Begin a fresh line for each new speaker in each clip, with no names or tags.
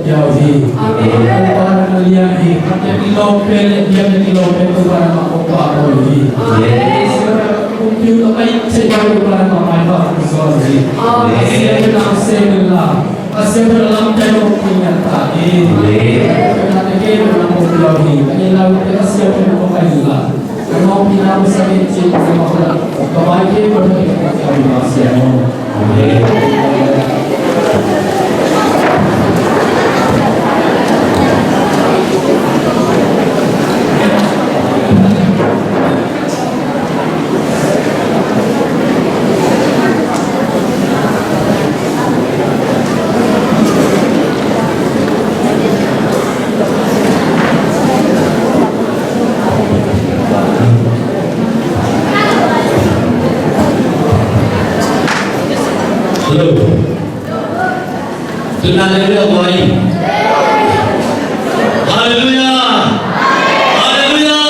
Yauhi. Tuhan melihat jadi lopel dia jadi lopel Tuhan makhluk Yauhi. Kumpulan baik sejarah Tuhan makhluk Yauhi. Asyik berlangsung asyik dalam dalam kenyataan. Kenapa kita makhluk Yauhi? Ini lalu kita asyik bermakhluk. Kalau kita bersama cinta makhluk, kebaikan berdekat kami masih. Haleluya, boy. Haleluya. Haleluya.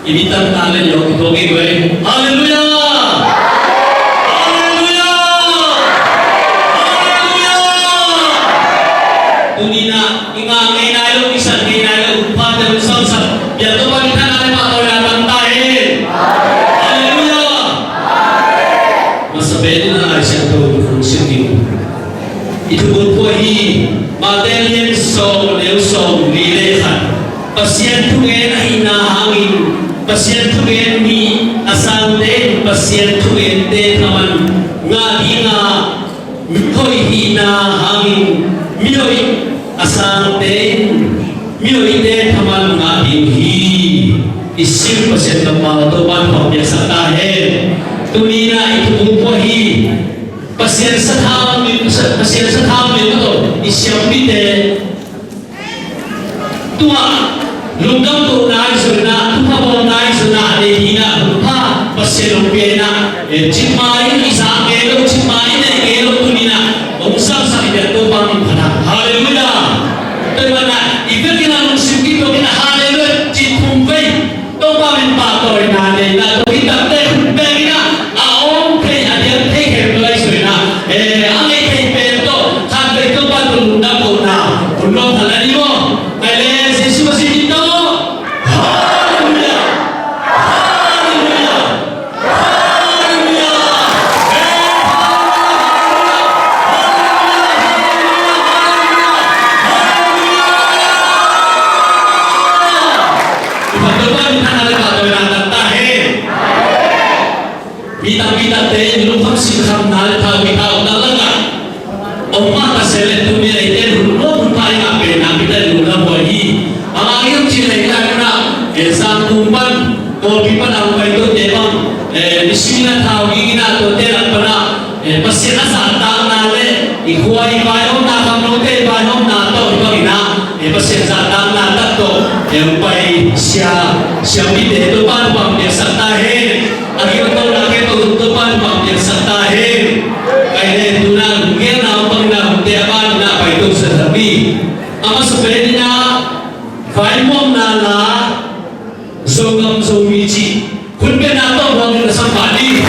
Ini tantangan yang kita bagi gue. Haleluya. Haleluya. Haleluya. Tunina, ingat ngayon isan ngayon pada usang-usang. Ya to pag tanay pa to lang tayo. Haleluya. Masabi na siya to sige. Itu berpuai Madelian song leu song lilehan pasien tungen hina hangin pasien tungen mi asante pasien tungen de kaman ngadinga mikoi hina hangin mioi asante mioi de kaman ngading hi isim pasien kamal to ban ho biasa tahe tunina itu berpuai pasien satham itu isyam bide tua lugam tu nai suna tuha bo nai suna de hina tuha pasien lupena cimai isa gelo cimai de gelo tunina umsam sa ide to bang phana haleluya terwana ibekina muslim kita kena haleluya citum bai to ba min pa to na de na to kita de begina aom pe adia te he lai suna angai te pe to khan be to ba tu na ko na ulo thalani mo ale yesu masih kita haleluya haleluya haleluya Bita-bita teh belum vaksin hamnal tahu kita udah lengkap. Omah kasih tu dia itu belum paling apa nak kita dulu bagi. Alayum cilai karena esam tumpan kopi pada apa itu demam. Bismillah tahu kita tu tidak pernah pasti asal tahu nale. Ikuai bayom nak kamu tu bayom nak tahu bagaimana. Pasti asal tahu nak tahu. Yang baik siapa itu pan pam dia sertai. Akhir tahun lagi tu depan pam dia sertai. Kaya tunang mungkin apa nak tiapan nak apa itu serabi. Ama sebenarnya faimom nala zogam zomici. Kunbe nato orang yang sempati.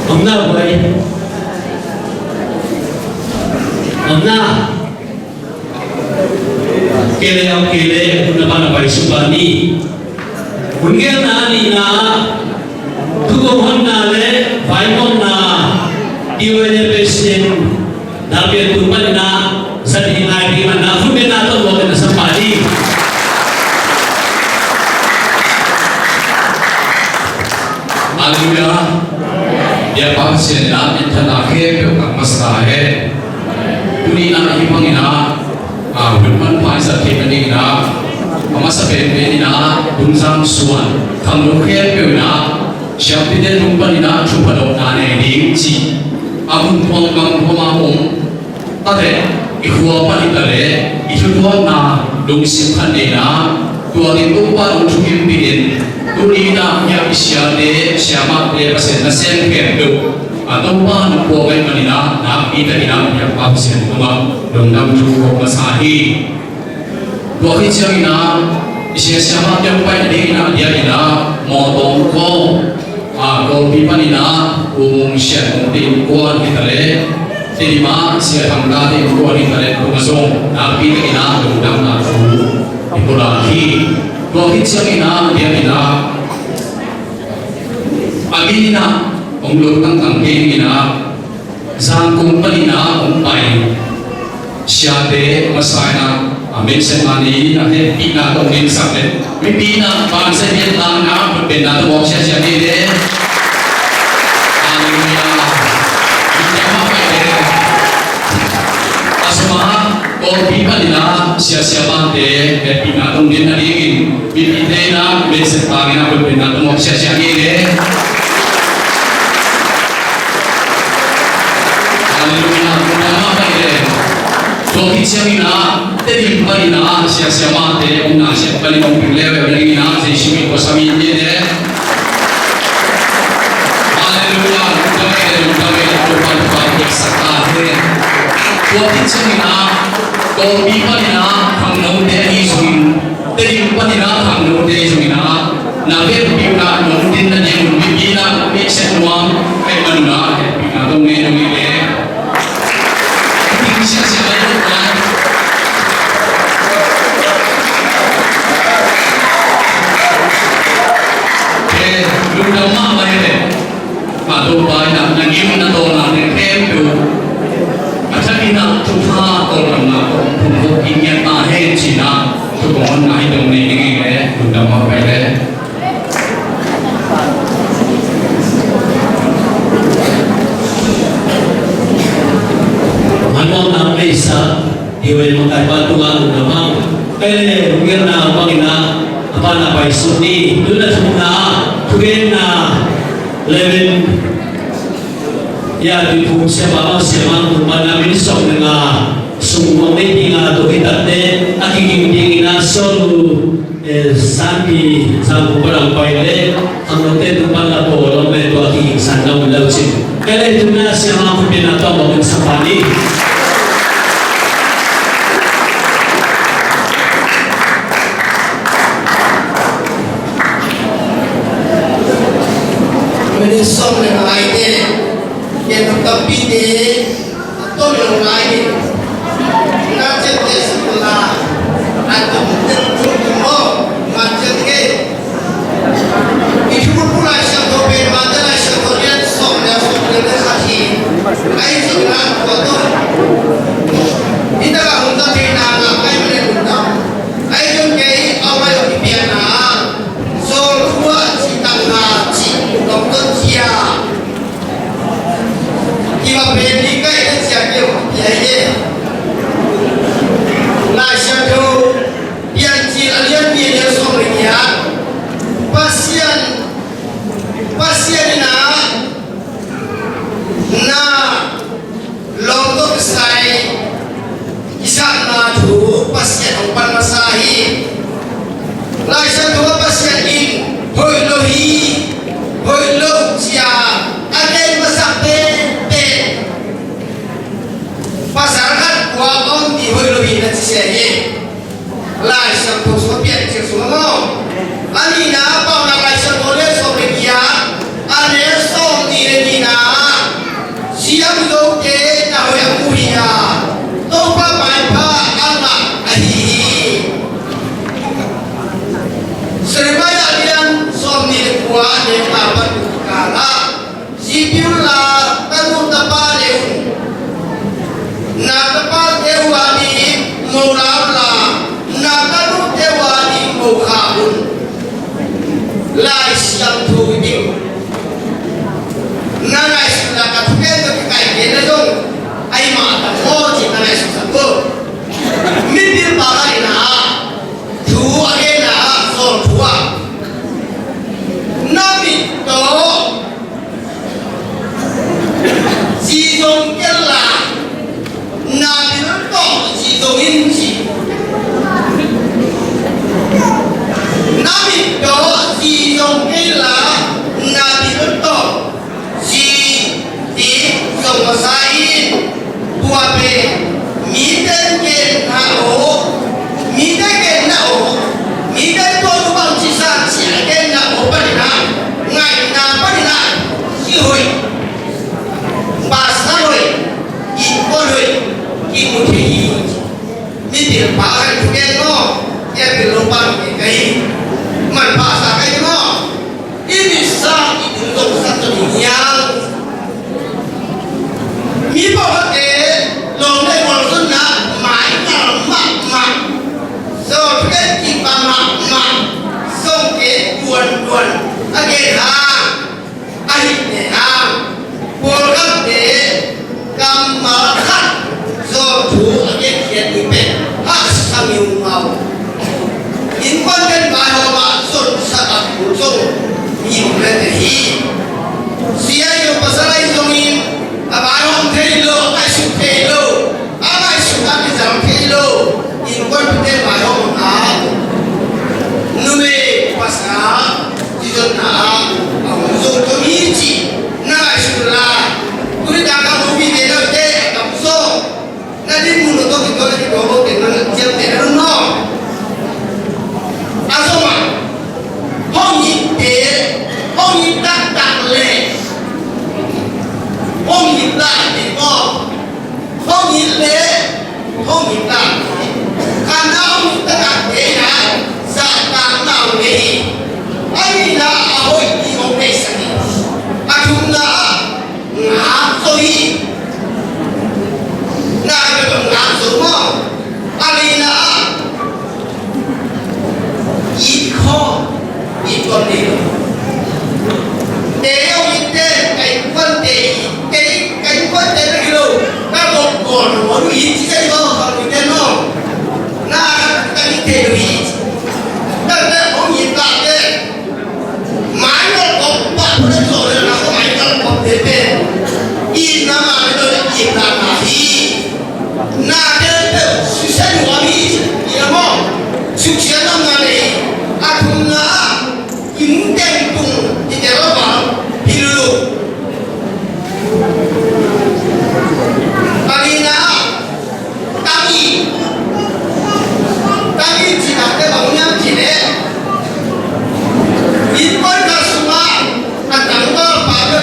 Omna boy, omna kele ang kele una pa na paisubani. Mungkin nani na tukuhon na le, paimon na iwede pesin dapat tuman na sa dinagi man na kumbin nato mo na sa pali. pasien na intana ke pe ka masa he tuni na ipang ina hulman pai sa ke ni na amasa pe ni na dumsang suan kamlo ke pe na syapide lumpan ina chupalo na ne ding chi amun pong mang poma om tade ikhwa pa ni tale ithudwa na dungsim khan de na tua ni tupa ung chukim pin tuni na ya isya de syama de pasen na sen ke do atau pa na po kay manina na kita ina ya pa pasen kuma dong nam chu ko masahi tua ki siang ina isya syama de pa de ina dia ina mo tong ko ko pipa ina ung syen tin kuan hitale tinima siya hangga de kuan hitale kumasong na kita ina dong nam na chu ipulahi tua ki siang ina dia ina agina ông lục tăng tăng kinh ina giang cung palina ông pai siate masaina amen se mani na he pina to min sakle mi pina ban se bien na na ben na to sia sia ni de haleluya kita pai de asma ko pi palina sia sia ban de he pina to min na ringin mi de na ben se pagina ben na to sia sia ni de haleluya nama baik toki siamina tadi parina sia sia mate una sia paling komplit level lagi na sisi ko sami de haleluya kami berpan baik sekali toki siamina toki parina hamnau de isun tadi parina hamnau de isuna nabe pina nondin na yang bibina pesen uang kai manuna pina to ne sia sia baik kan luna ma mai de ma do ba na ngim na to na ne kem tu athani na tu pha to na ko ko kinya ta he chi na tu ko na hi dong ne ngi le luna ma bai de Manong na mesa iwel makai patungan namang kaya mungkin na pangina apa na paisuni dula semua tugen na leven ya di fungsi apa siapa kumana minisok dengan semua meeting atau kita aking tingina solu sampai sampai barang paile anggote tumpang lapo lombe tu aking sana ulausin kaya itu na siapa pembina tahu mungkin sapani
song yang lain yang tapi de atau yang lain nanti setelah atau tentu semua macam ke itu pula satu bermata satu yang song yang kasih lain sekarang foto kita kan untuk dinamika kayak mana ayo jumpai awal yang biasa soal kuat cita ngaji dokter sia kiwa pendika itu siapa ya ye la syadu yang cialian dia somria pasien na lontong sai kisah na tu pasien umpan masahi la syadu pasien in hoi lo sia ada masak te pasaran gua om di hoi lo ina sia ye la syam tu so pian che so mo ani na pa na la syam ole so be kia ane so ni re ni na siam lo ke na ho ya kuria to pa pai pa ana ahi serbaya dian so ni re gua ne pa pa kala sipiula tanu tapale na tapale wani mulala na tanu tewani mukhabun la isyam tu dim na na isla bahkan juga no ya berlomba kai man bahasa kai no ini sah itu satu yang mi bawa ke long dai wal sun na mai na ma so ke kita ma so ke duan again ha ai ne ha bolak de kamar khat so thu again kian ni pe ha samiu mau in quan den bai ho ma sun sa at ku so ni le de hi sia yo pasalai zongin abai hom thelo ai su thelo abai su ta ni jam thelo in quan den bai ho ma nume pasa ji jon na ang so to ni ji na su la kuri da ka mo bi de lo de ka so na di mu no to ki to ki do ho ke na jam de no asoma hong yi tak le hong yi la de ko hong yi le hong yi la kana hong yi tak de na sa ta na le ai na a hoi ni ho pe sa ni a thum na nga so yi na ga nga so mo ali naอีข้ออีกคนเดียวเดี๋ยวอีเต้ไอ้คนเดียวไอ้คนเดียวไม่รู้ถ้าบอกก่อนว่าดูอีที่จะก็ทำอีเต้น้องน่าจะอีเต้ดูอีแต่แต่ผมยินตาเต้หมายว่าผมป้าคนโตเลยนะเขาหมายว่าผมเต้อีน้ำมันโดนอีตาหน้าที่น่าจะเป็นสุดท้ายว่ามีอีน้ำมันสุดท้ายน้ำมันเลยakunga imtentung iteraba pilu alina kami jinate bangunya jine ipon kasuma atangga pada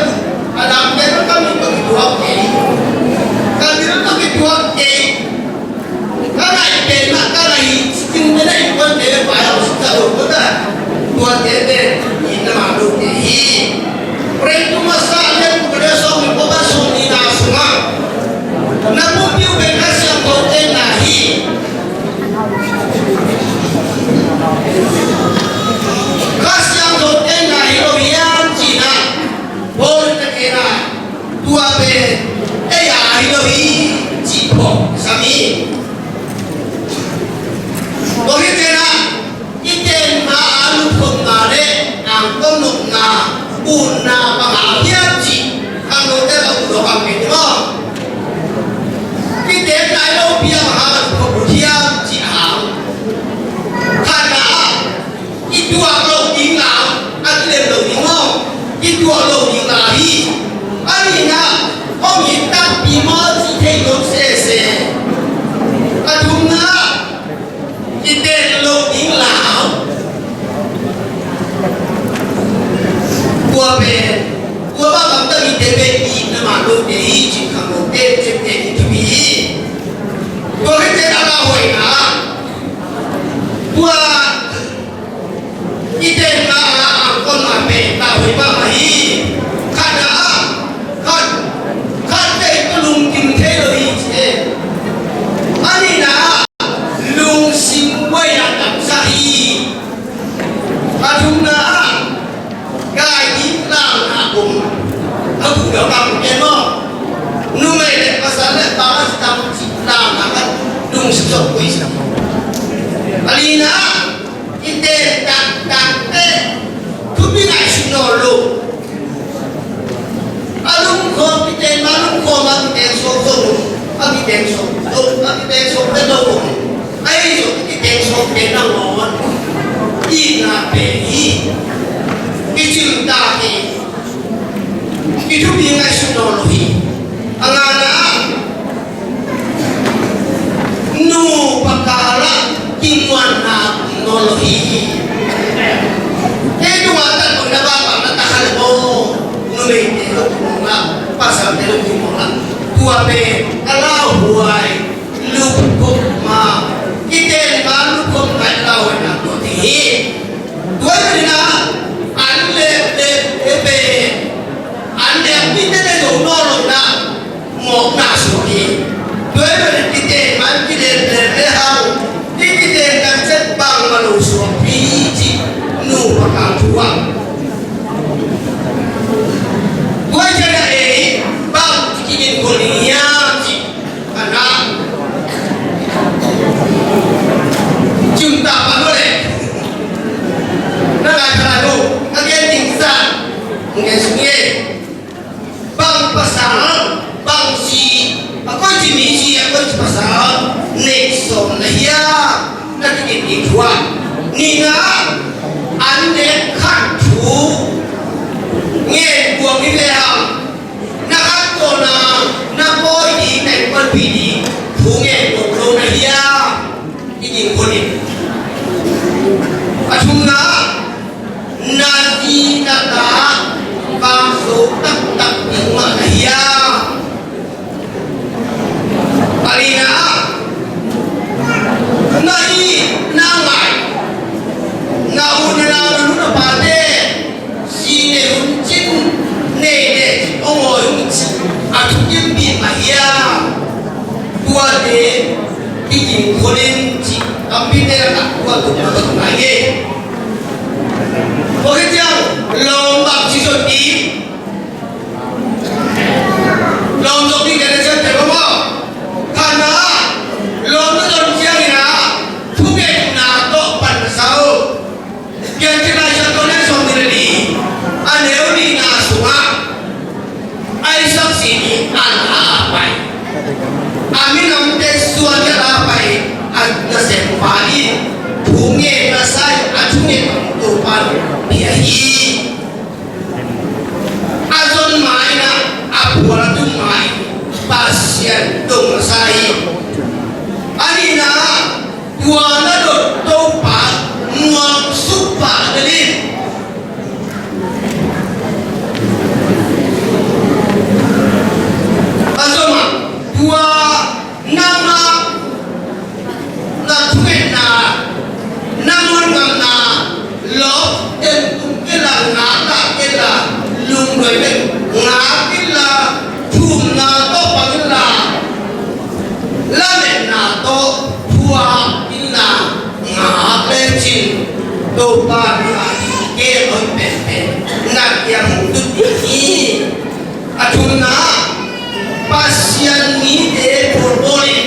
adam den kami kedua ke kami kedua ke kana ite na kana sing na ipon de bayar buat dia ini malu deh. Perintah masalah kepada suami bapa suami nasma. Namun dia bekas yang konten nahi. Kas yang konten nahi lobian Cina. Boleh terkira dua ben. Ya lobi cipo sami. Boleh terkira iten na alu pengare angkong nukna una pengapian ji angkong tera udah kami demo iten na lo biar hangat kemudian ji ang karena itu lo tinggal akhirnya lo tinggal itu lo tinggali alina om hitam bima ji tengok sese aduna iten lo tinggal gua bakal tadi DPI nama lo DI jika lo DPI itu bi gua kerja dalam hoi na gua ide na angkon ape tahu iba mai karena kan deh belum kimte lo ije ani na lung sim waya tak sahi aduna gai di lang aku dah kamu kemo numai dek pasal dek balas tamu lang akan dung sejok kuis alina ite tak kubi ngai sunolo alung ko ite malung ko mak ite so abi ite so pedo ai so ite so pedang lawan ina pehi Ijil daki itu bingai sunolohi angana nu pakala kimuan na nolohi itu mata bunda bapak natahan mo numei telo kumula pasal telo kumula kuabe ala huai lupuk ma hàng chúa quay trở lại bao cái nhìn của nhà chị anh à chúng ta bắt đầu đấy nó là cái nào anh em nhìn ra nghe nghe bằng pasal bằng gì aku jenis gì aku pasal nexon ya na cái thua ni na anh để khăn chú nghe buông đi về hàng na khăn cô na bôi đi này con bị đi thú nghe một lô này ya cái gì con đi à chúng na gì na ta bằng số tắc tắc những mà này ya Alina nai nangai nauna nuna pate sine uncin nene ongoi unci atukim bi mahia tuade kijin kolen ci kampite na tuade tuade ngai oke tiang lombak ci soti lombok di kada sate mo karena lombok don siang ina tuge na to pan sao yang kita jatuhnya somdir di aneu di na sunga ai sak sini ana apa amin amte suanya apa na sempali bunge na sai ajunge to pan biahi azon maina apura tu mai pasien tung sai anina tuana do topa muang supa dalin azoma tua nama na tuet na namun ngamna lo den tung kela na ta kela lung doi ben na kela thum na to pangla la men na to thua illa nga le chin to pa na ke oi pen pen na yang tu ti atuna pasian ni de porbole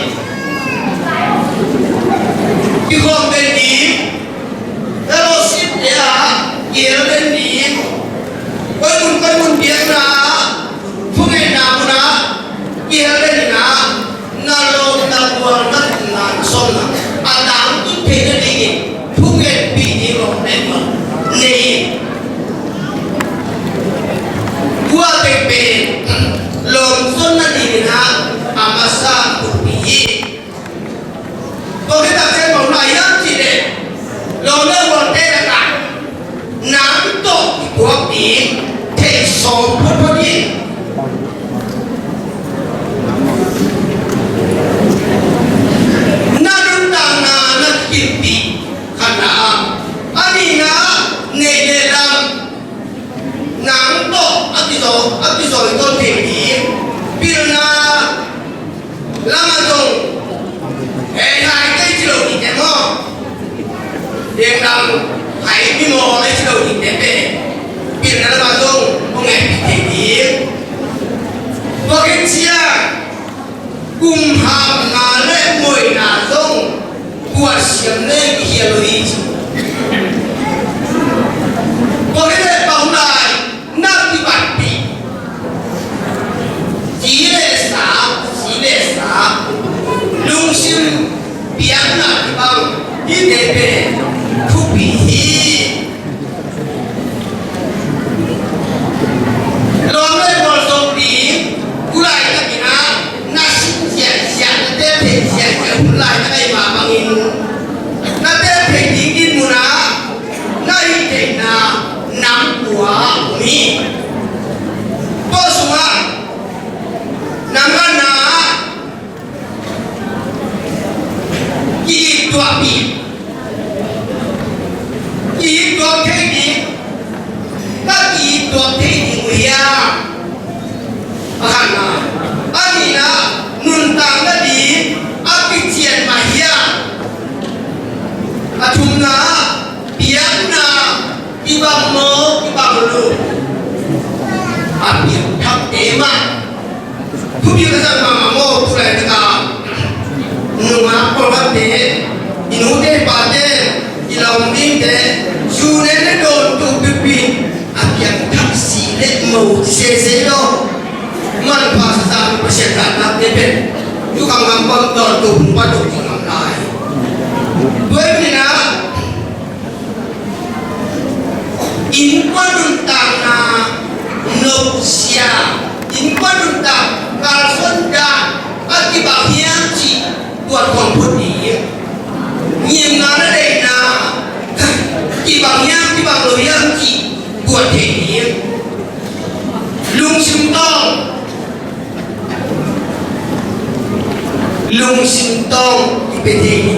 ikhom ben ni erosip ya yero ben ni koi mun biar na thunge na muna yero na nalo na buang na na sona adam tu thege ni thunge pi ni ro ne ma ne gua tepe lom sona ni na amasa tu pi ko kita se mo na yang chi de lo le wo te da ka nam to ko pi te so pho pho ni Kimpi karena anina negelam nangto atiso itu tinggi pirna lama dong hai cái chiều thì đẹp không điện đam hai cái mò cái chiều thì đẹp đấy pirna lama dong không nghe bị tinggi có cái chia cùng hàm ngà lệ mùi nà dong buat siam ne hialoi boleh le paunai nak dibati sile sa lung sim biang na bang idebe thupi lom le bol so pi kulai ka kina nasi sia te te sia kulai ka ai ma bangin na te pe dingin muna na ite na nam tua mi to sunga nangana ki tua pi ki tua ke ni ta ki tua ke ni uya akana anina nuntang na di api cian mahia atumna biarna iba sang mama mo tu lai ta numa ko ba te inu te pa te ilong ding te su ne ne don tu pipi apian taksi le mo se do man pa sa pa se ta na te pe tu kang ngam pon don tu pa do ki ngam lai doi ni na in kwadun ta na no sia in kwadun ta kal son da ati ba hian chi tuan kon put ni nhiệm na na dei na ki bang yang ki bang lo yang ki tuan te ni lung sim tong ki pe te ni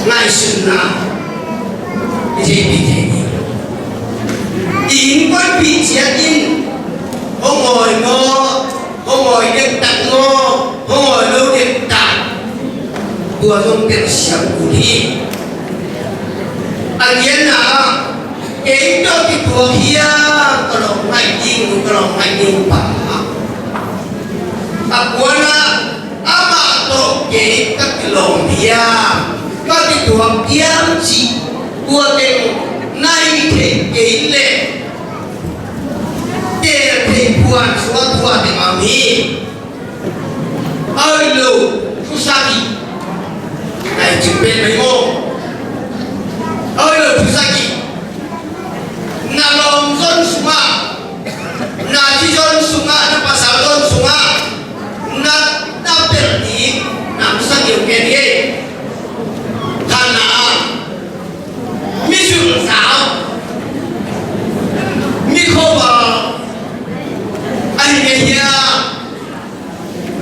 ngai sun na ki te pe te ni in quan bị chia in ông ngồi ngô ông ngồi đêm tặng ngô ông ngồi lâu đêm tặng vừa dùng tiền sắm cụ đi anh yên à cái đó cái thua kia cái lòng mạnh đi bà à quan à mà tổ cái các cái lòng kia các cái thua kia chỉ của tiền nay thế cái lệ để thầy buồn xóa thua để mà mi ơi lù thu sa đi này chụp bên mấy ngô ơi lù thu sa đi na lòng dân sunga na chi dân sunga na pasal dân sunga na đau tiền đi nằm sang nhiều cái đi thằng nào mi sụp sao mi khô vào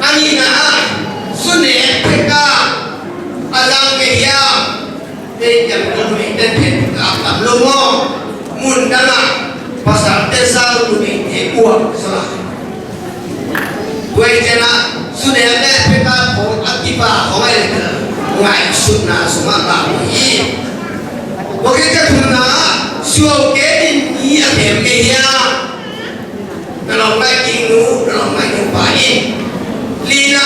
anh na sunne peka azang ke ya de jam lo me de phe ka lo mo mun dana pasal desa lu ni e kuwa sala we jana sunne de peka ko akiba ko mai ngai sunna suma ba yi wo ke ka thuna suo ke ni a them ke ya lòng mai kinh nú lòng mai kinh phải lina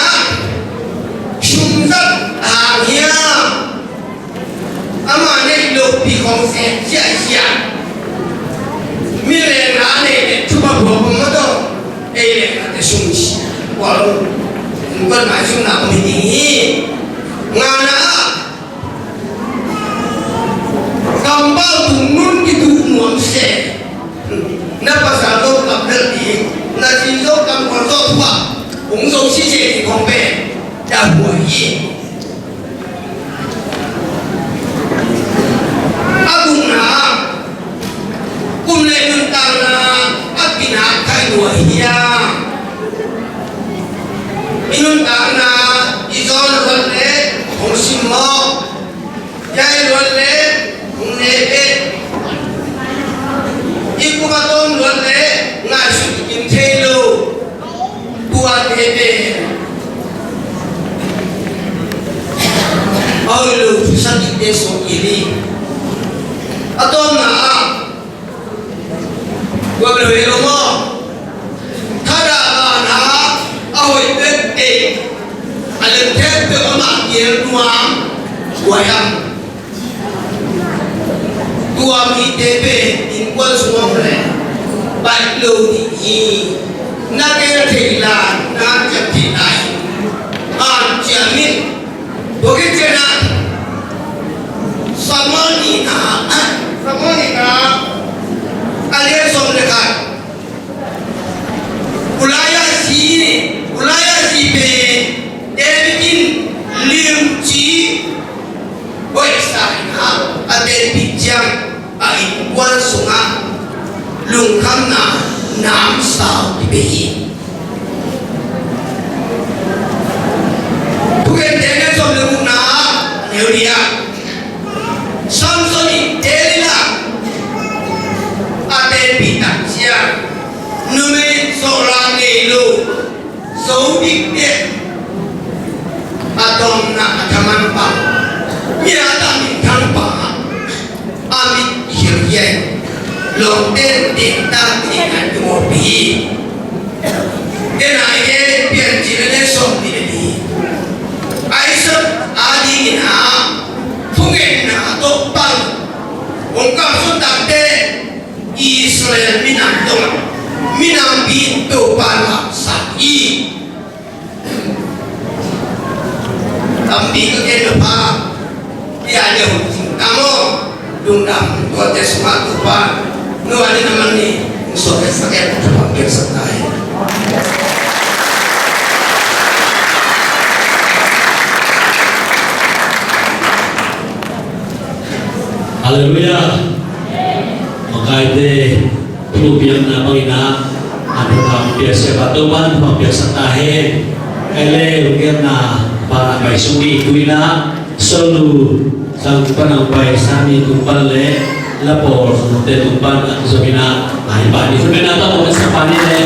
sum rất hàng hia ama này lục bị không sẽ chia mi lên lá này chụp bao bọc mà đâu đây là cái sum quả luôn con mãi sum nào mình đi ngà na cầm bao thùng nún cái thùng muỗng xe na pasal lo kam dal di na ji lo kam ko lo thua cũng zo si se di kong pe da hu yi abung na kum le nun ta na apina kai lo hiya inun ta na izon lo le hong sim mo yai lo le hong ne e ibu katom luar le ngasu kim thelo buat hebe aulu susah kita sokili atom na gua belum mo kada na awai te alam te ama yer nuam wayam tua mi tebe in quan xuống này bạch lưu thì na cái thì là na chậm thì này an chậm min bố cái chuyện nào samani na alias xong được cả ulaya si be debikin liêm chí ôi sai na aden bijang ai quan sunga lung kham na nam sao di behi bukan dengan sebelum na neuria samsoni delila ade bitak sia nume soran elo saudik de atom na ataman pa ya tamin thang pa amit hirye lòng tên điện ta thì hẳn một bí cái này cái tiền chỉ Ungkap sundak de Israel minang dong, minang pintu balak sa'i. Tapi kekenapa dia ada hukum kamu dundam dua tes waktu pak nu ada nama ni sobat sakit terpanggil setai.
Haleluya. Maka itu pelubian na Panginoon ada pampiasa batuman, pampiasa tahe, lubian na para kay sungi kuina solu sang panangpay sami tumpal le lapor te tumpal at sabina ay bani sabina ta mo sa panile.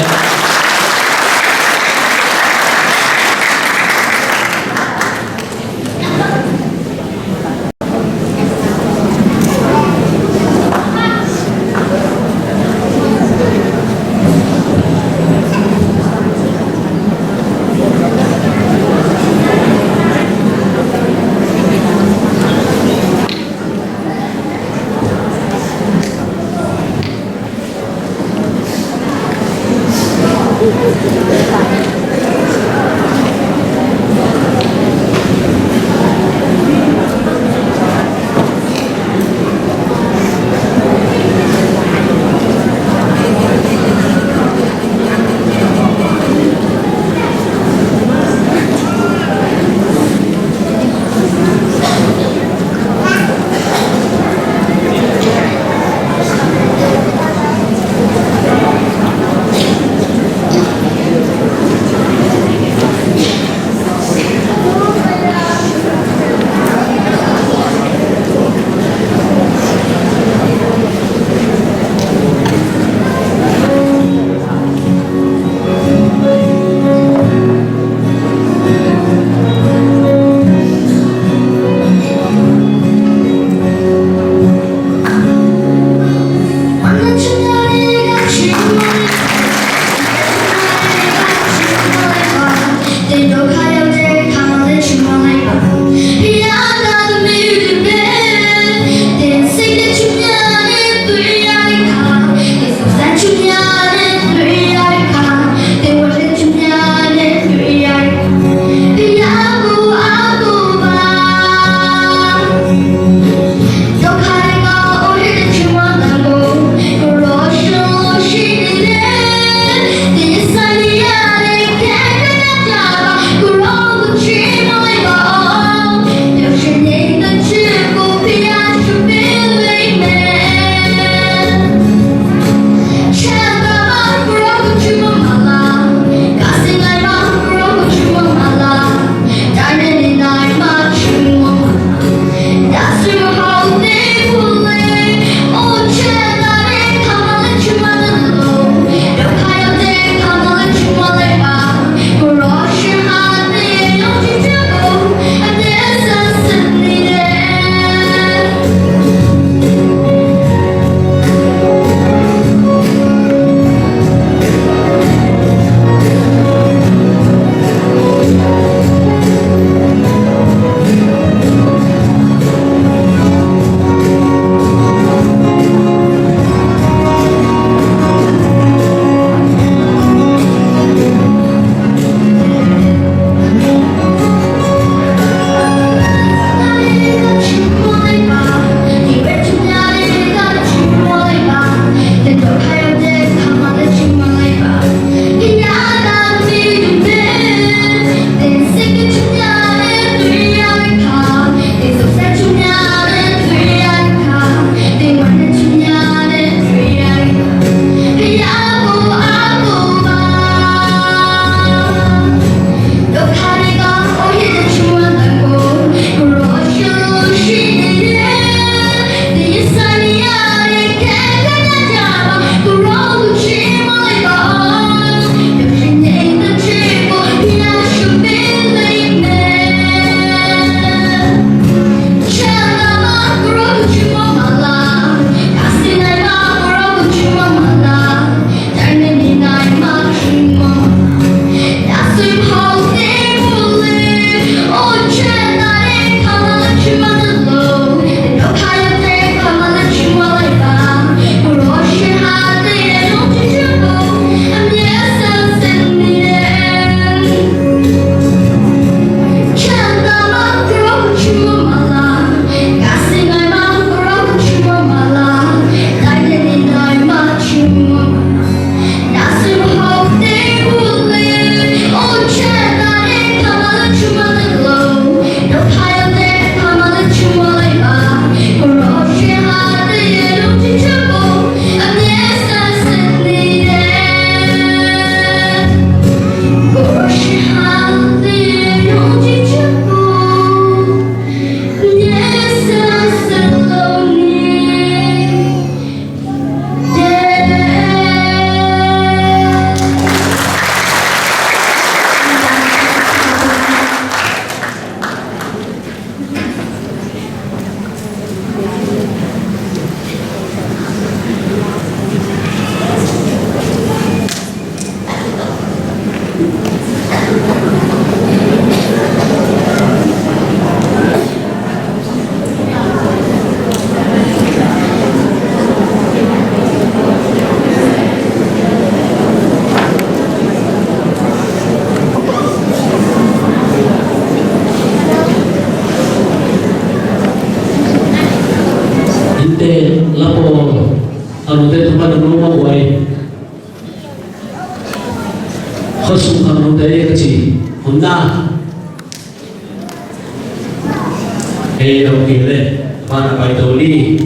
ok le mana pai to ni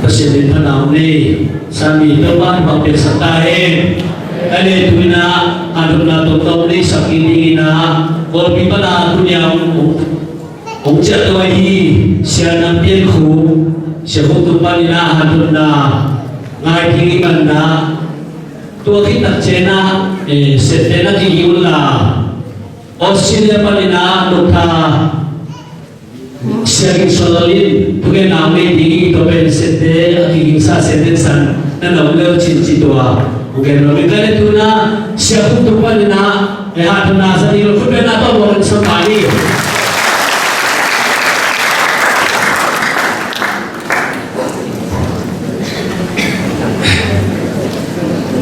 Presiden Panau ni sami teman pampir satae ale tuina anu na to ni sakini na korbi pada dunia Ongja to hi sia nam pien khu sia khu tu panina anu na ngai thingi man na tua khi tak chena setena ki yula Australia panina notha siang sololin tuge namai tinggi topen sete aki sa sete san na namle cinci tua bukan nabi kale tuna siang tupan na hat na sa ilo kuda na to bon sampai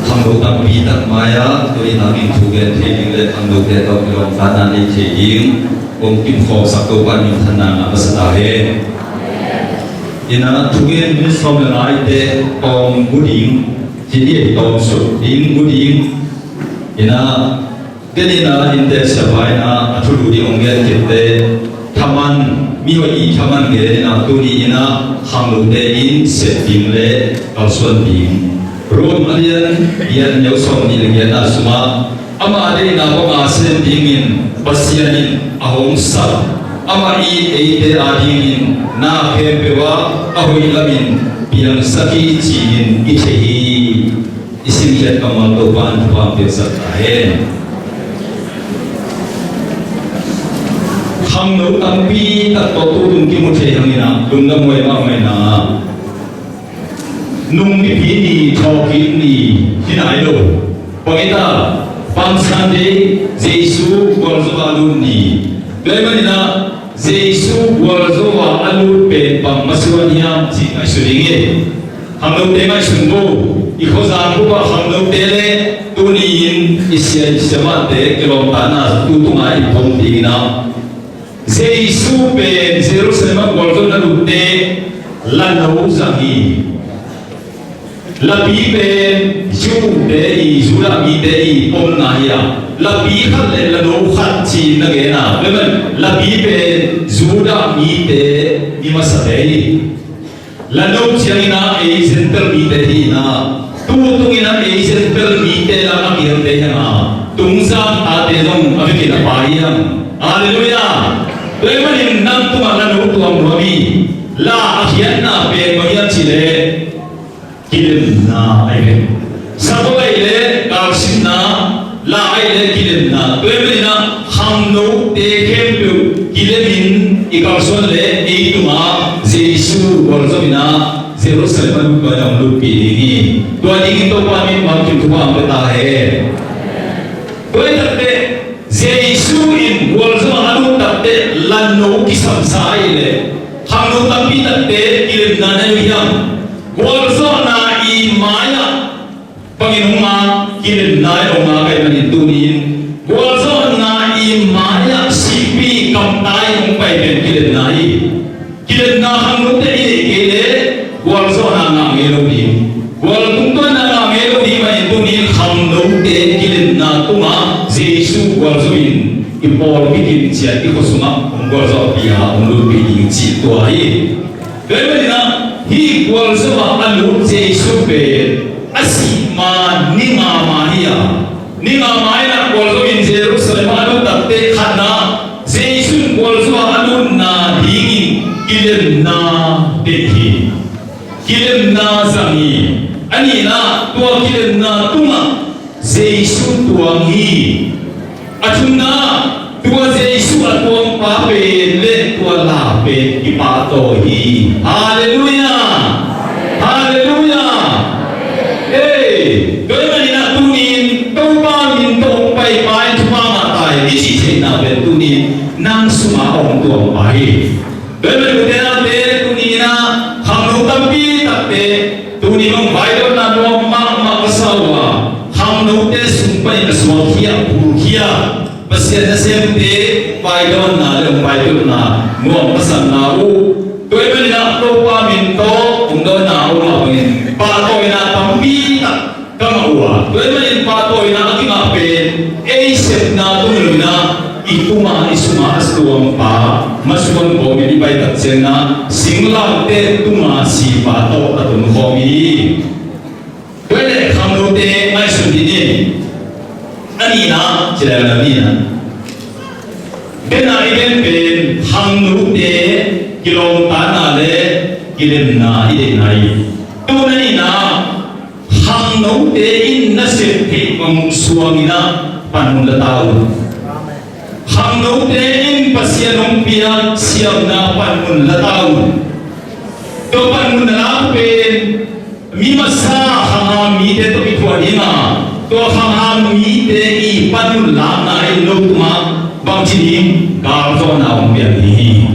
Hamdok tak bidak maya tu ini nami tugen teling le hamdok le tau kilom tanah ni teling Kim kho sakto pan min thana na basatahe ina tugen min som lai te om buding jidi tom su ding buding ina kenina inte sabai na athulu di ongel kete thaman miwai thaman ge na tuni ina hamlu te in set ding le alson ding rom alian bian yau som ni le na suma ama ade na ko ma sen dingin pasianin ahong sa ama I eite adingin na kempewa ahoy lamin biang saki chin ithehi isimjet kamal to pan pam pesatahen hamno tampi tak to tu ki mu the hangina dumna moy ma mai na nung mi pi ni thokin ni hinai lo pagita Pangsande Jesu warzowa alunni Bemanina Jesu warzowa alun pe pangmasuan hiam si asuringe hamno tema sunbo ikhoza ko hamno tele tunin isya samate kelom tanah tutunga ipom tingina Jesu pe Jerusalem warzowa alun te lanau zangi Labi ben Jung dei Zula mi dei Om naya Labi khat le lano khat chi na ge na lemen Labi ben Zula mi de imasa dei lano chiang ina e center mi de na tu tung ina e center mi de la na mi de na tung sam a de dong a ki na pa yang hallelujah lemen nam tu ma lano tu am romi la akhian na pe mo ya chi le kilim na aile sabo aile kalsin na la aile kilim na tuemeli na hamno te kempu kilemin ikalson le eituma Jesu borzomina Jerusalem ko jam lu pini to ding to pa min mam kim kuma bata hai to takte Jesu in borzom anu takte lanno kisam saile hamno tapi takte kilim na na yam borzom na I maya Panginunga kilim na onga kay manitunin borzom na I maya sipi kamtay ong pay kilim na kilim na hamno te ile borzom na nga melodi borzom to na nga melodi manitunin hamno te kilim na tunga Jesu borzomin ipol bikin siya ikosuma borzom pia ulu bikin ci to ai bemena hi borzom alu Jesu pe asima ninga mahia borzom in Jerusalem alu takte khana Jesu borzom alu na dingin kilim na dehi kilim na zangi ani na tua kilim na tunga Jesu tuangi atuna tua Jesu atuang pape le tua lape ipato hi hallelujah hallelujah hey doi manina tunin taupa min tong pai pai thuma ma tai isi chena ben tunin nang suma ong tuang pai doi manina te tunina hamnu tampi tatte tuninong baidon na no ma kasawa hamnu te sumpai na swakhia purkhia pasya na semte baidon na le baidon na mo pasang na u doi manina taupa min to ungdo na u ma pangin pa to ina tampi ta kama uwa doi manin pa to ina aking apen e sep na tunulina ituma isuma astuam pa masuan komi di bai tak cena singlang te tuma si pa to atun komi wele khamru te mai sundini ani na jela ni na bena igen ben khamru te kilom ta le kilem na ide nai tu nani na khamru te in na se thi mang suangina panun la tau Hang nấu tế in pasien nông pia siam na pan mun latau. To pan mun na pen mi masa hang mi te to itwa ina. To hang mi te I pan mun la na I lok ma bang chini kal zo na ong pia ni.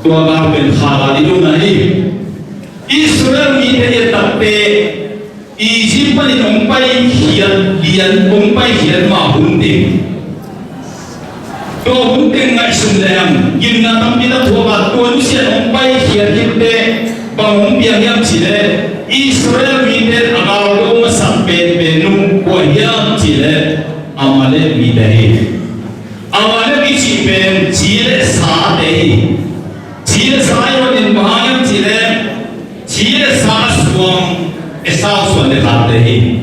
To ga pen khala di do na I. Israel mi te ye tappe Egypt pan ong pai hian lian ong pai hian ma hun ding. To hunting ngai sumleam yin na tam pina thuwa to nu sia ong pai hian hinte bang piang yam chile Israel mi te agaw do ma sam pen pen nu ko hiam chile amale mi dai amale mi chi pen chile sa dei chile sa yo din bahayam chile chile sa suam esa suam de ta dei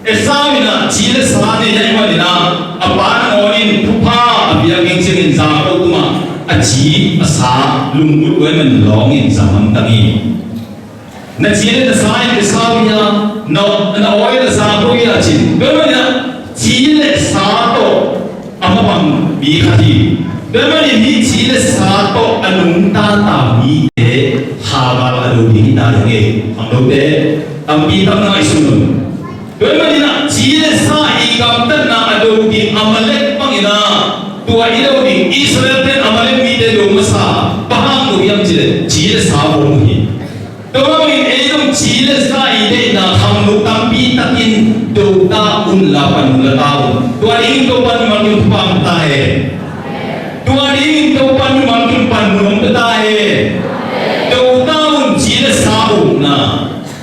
esa mina chile sa ne dai ma dina apan onin thupa abiang sing za ko tuma achi asa lungmut we man long in zamam tangi na chile da sai ke sawiya no na oil sa ko ya chin bemana chile sa to amapang bi khati bemani ni chile sa to anung ta ta mi te ha ba alo ni ta nge amlo te ambi tam na isunun bemani na chile sa I kam tan na ado ki amalek pangina tua ilo ni Israel ten amalek mi te lo masa pahang ko yam chile sa bo ni to mi edom chile sa ide na tham lu tampi takin do ta un la pan la tao tua ing to pan man yung pam ta he tua ing to pan man yung pan nom ta he do ta un chile sa bo na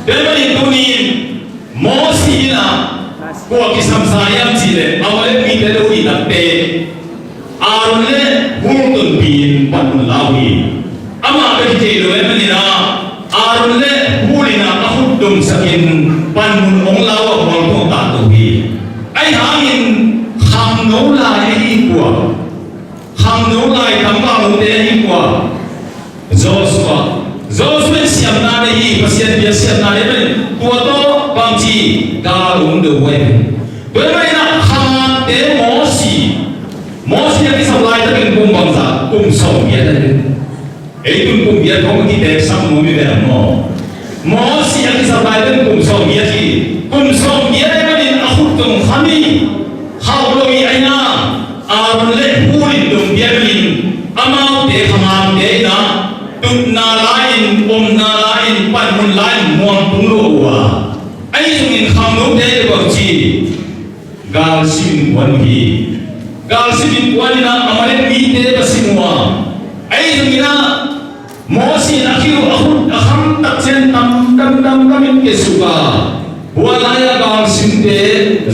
bemani tu ni mo si na ko kisam sayam chile awale mi te lo I takte arle hutun bin panun lawi ama be je lo emanina arle hulina ahudum sakin panun ong lawa hol ko ta to hi ai hangin kham no lai hi kwa kham no lai tam ba mo te hi kwa Joshua siam na de hi pasien bia siam na de ben tua to bang chi ka lung de wen wen mai na kham te mo si ki sam lai ta kin kum bang za kum som ye da ei tum kum ye thong ki te sam mo mi ve mo si ki sam lai ta kum som ye ba din a khut tum khami haw lo I aina arun le purin dum ye min amau te khamam te na tut na lain na lain pan mun lain muam tung lo wa ai sungin kham no te ba chi gal sim wan hi gal sim wan na amale mi te ba simwa ai sungina mo si na khiu ahut aham tak chen tam in ke suka wala ya gal sim te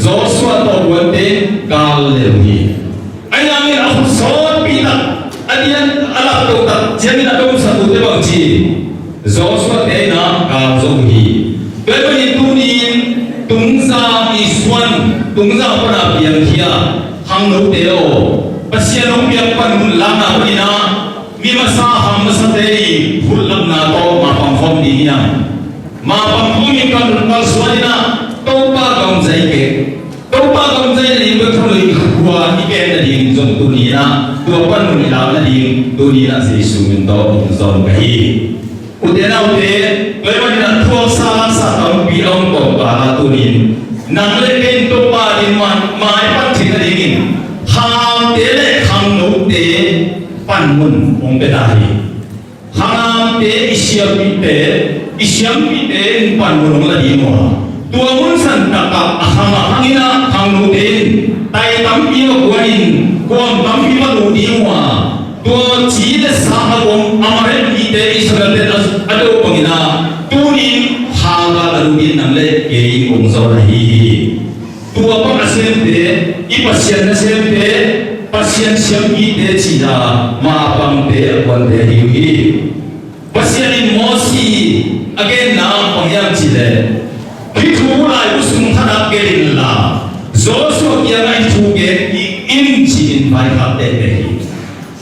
Joshua to wan te gal le hi ai na mi ahut so pi ta adian ala to ta chen na to sa tu te ba chi Joshua te na ka zo hi bebe ni tunin tungza iswan tungza para piang khia hang no te o pasien ong piang pan mun la na ina mi masa ham sa te hulam na to ma pam khom ni ina ma pam khom ni kan kal swanina to pa gam zai ke to pa gam zai ni ba thon li kwa ni ke na ding zon tu ni na tu pan mun la na ding tu ni na se su min to zon ka hi udena ude bagaimana nak tuang sa tam pi ong ko ba tu ni nang le pen to pa din man mai pat thin na ding ham te le kham no te pan mun ong be dai ham te isiam pi te pan mun ong la di mo tua mun san ta ka ahama hangina kham no te tai tam pi ma kuanin kuam tam pi ma no di wa tua chile sa hagom amare mi te Israel te ado pangina tunin haga aludin nang le ke ong zo la hi tua pa asem te I pasien na sem te pasien siam i te china ma pang te quan te hi pasien in mosi again na pangyam chile hi thu lai usung thana gelin la zo so kia ngai thu ge in chin vai kha te te hi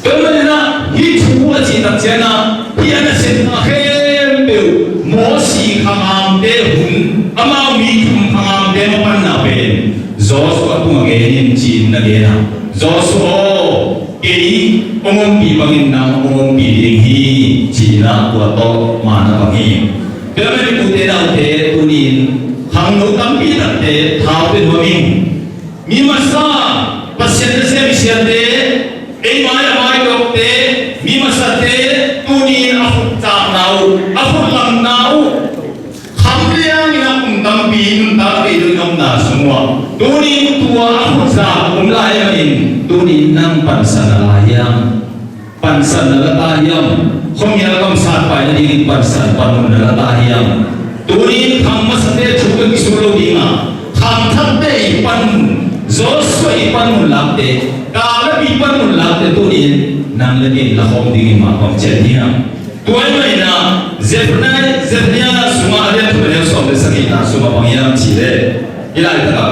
kemenina hi thu a chi tak chena hi ana sen na khem be mosi khamam te hun ama mi khum khamam te ma pan na be zo so tu ge in chin na ge na zo so ke ongom pi bangin na ongom pi ding hi china kwa to ma na bangi kemen ku te na te tunin hang no tam pi ta te thao pe no ming mi ma sa pasien se mi sia te ei mai dok te mi ma sa te tunin a fu ta nau a fu lam nau kham liang ina kum tam pi du nom na sumwa tunin tua a fu sa lai ma in tunin nang pan sa na layang pan sa na la tayam khom ya kam sa pa na ding pan sa pan na la tayam tunin kham ma sa te chu ki su lo dinga kham thak te pan zo soi pan mun lak te ka la bi pan mun lak te tunin nang le ni la khom ding ma khom chen dia tuai mai na zefnia suma ale tu ne so de sagi na suma pangyam chi le ila ta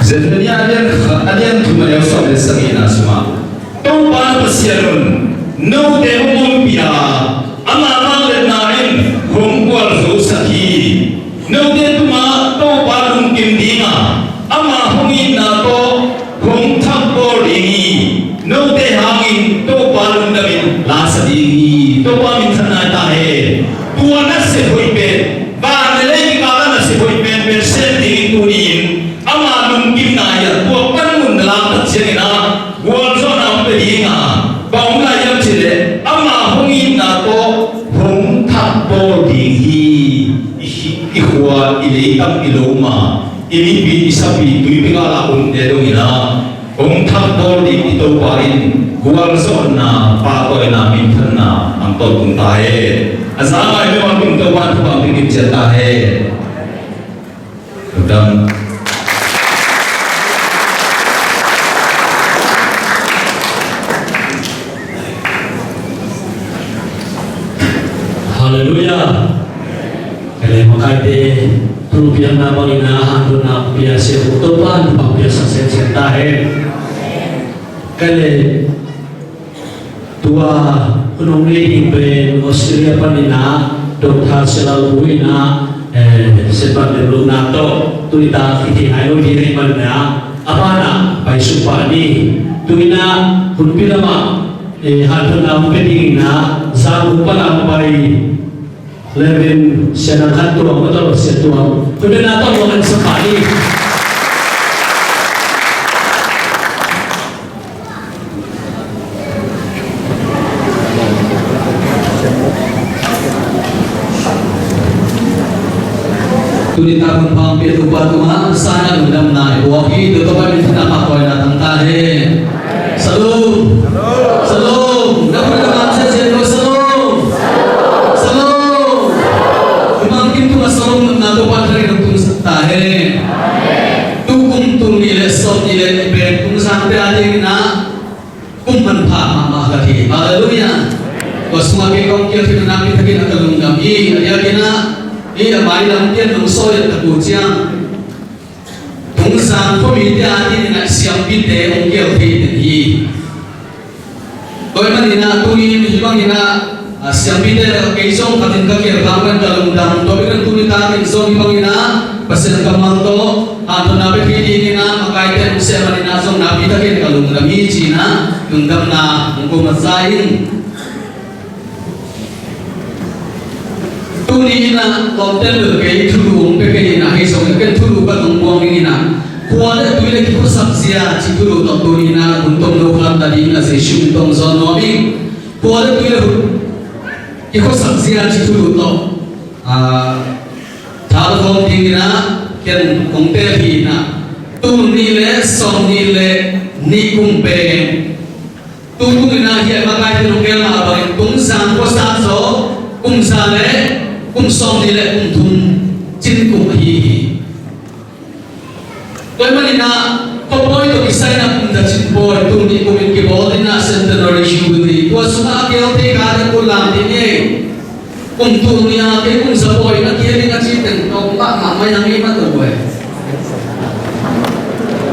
Zefania alian tu mana so de sagi na suma to pa pasierun no de mom pia ama ma le na in hom kwal zo saki no de tu ma to pa lum kim dinga ama hongin na to hom thak ko ringi no de hangin to pa lum damin la sadi to pa min thana ta he tu na se hoi pe ba ne le ka na se hoi pe per se ding tu ni ama lum kim na ya tu pan mun la ta che na wol so na pe dinga bong la yam che le ama hongin na to hom thak ko ding hi i huwa i le tam i lo ma i mi bi i sa bi tu bi ga la de do ina hom thak ko ding i to pa in wol so na pa ko na min than na ang to tung ta he asa mai me ma tum to wan thu ba bi che ta he dam
Hallelujah. Kali makai te tulu piang na bangina handu na pia se utopan pa pia sa sen ta he. Kali tua kunong leading pe Australia panina Dr. Selawi na sebab de na to tuita kiti ayo diri mana apa na pai supani tuina kunpilama handu na peding na zaru pala pai Levin siya ng kantuang betul siya tuang. Kuda nato mga sekali.
Tuli takon pang pitupa tuma sana dendam nai wahi tu pa min thana pa koi na tang ta he. Salam. Salam. Dapat nama saya Jero salam. Salam na to pa rin tung tahe tukum tung nile som nile pe tung sang pe ade na kum man pha ma ma ka thi haleluya ko suma ke kong kia thi na mi thaki na kalung gam i ya kina i mai lam tian nong so ya ta ku chiang tung sang ko mi te ade na siam pi te ong kia thi te hi koi man ina tu ni mi bang ina siam pi te ke song ka tin ka ke ram kan kalung dam to bi kan tu ni ta ni so ni bang ina pasen kamang to ato na be ki ni na makai te se man ina song na pi ta ke kalung dam hi chi na tung dam na ko ma zain tu ni na lom te le ke thu lu pe ke ni na he song ke thu lu ka tung buang ni na kwa le tu le ki ko sak sia chi tu lu to tu ni na kun tong lo khan ta di na se shum tong zo no mi kwa le tu le iko saksia chitu to thal khom ting na ken kongte hi na tu ni le som ni le ni kum pe tu tung ina hi ma kai tu ngel ma ba tung san ko sa so kum sa le kum som ni le kum thum chin kum hi tôi mà nina có bôi tôi sai na kum da chin bôi tu ni kum ki bôi na centenary jubilee tua suma kêu thế cả cái cô làm thế nhỉ kum tu ni a cái kum sa bôi na kia ni na chi ten to ba ma mai nang ni ma tu bôi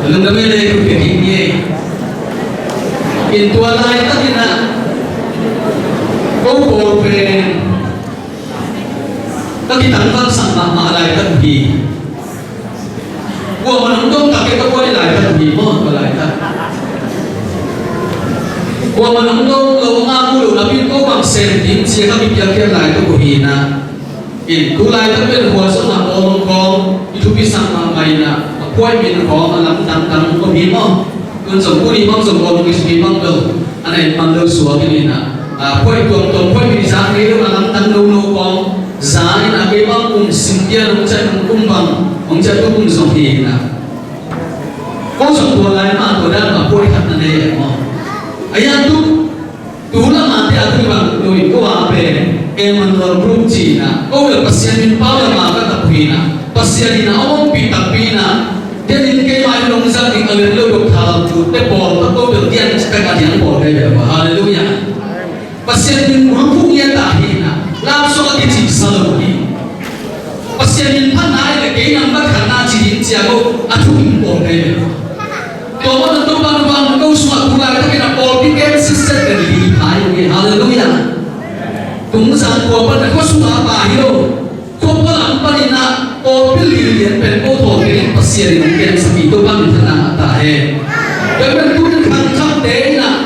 lưng đâm lên cái việc nhỉ in tua lai ta nina có bôi về ta ki tang bang sang ma lai ta bi gua mà nông ta cái quay lại ta bị mất và lại ta gua mà nông lâu nga mu lâu là biết có bằng sen tím chia các bị kia lại ta của hi na in tu lại ta bên hoa số mà con itu bisa mày na quay mình có mà làm tăng có hi mất con giống cô đi mất giống con cái gì mất đâu anh này mang đâu xuống cái này na quay tuần quay mình sáng đấy mà làm tăng lâu con giá na cái băng cùng sinh kia nó chạy cùng bằng ông cha tôi cũng dùng gì nè có dùng tua lại mà tôi đang mà quay thật là này mà ấy anh tu là mà thì anh bằng đôi có à về em mình làm group gì nè có được bác sĩ mình bao là mà các tập huy nè bác sĩ đi nào ông bị tập huy nè thế nên cái mai nông dân thì ở bên lâu được thảo chủ tế bò nó có được tiền cái cả tiền bò đây vậy mà hallelujah bác sĩ mình muốn phúc nhiên ta hi nè làm sao cái gì sao đi bác sĩ mình phát nãy là cái năm bắt khả năng chỉ đến chia cô ăn thuốc bổ này tôi vẫn tôi bằng câu số của lại cái là bổ cái system để lý giải cái hallelujah cũng rằng của bạn có số ba hiểu không có làm bạn là bổ cái lý liền bên cô thổ cái bác sĩ mình cái sự bị tôi bằng thân là ta hệ cái bên tôi được khẳng khắc đấy là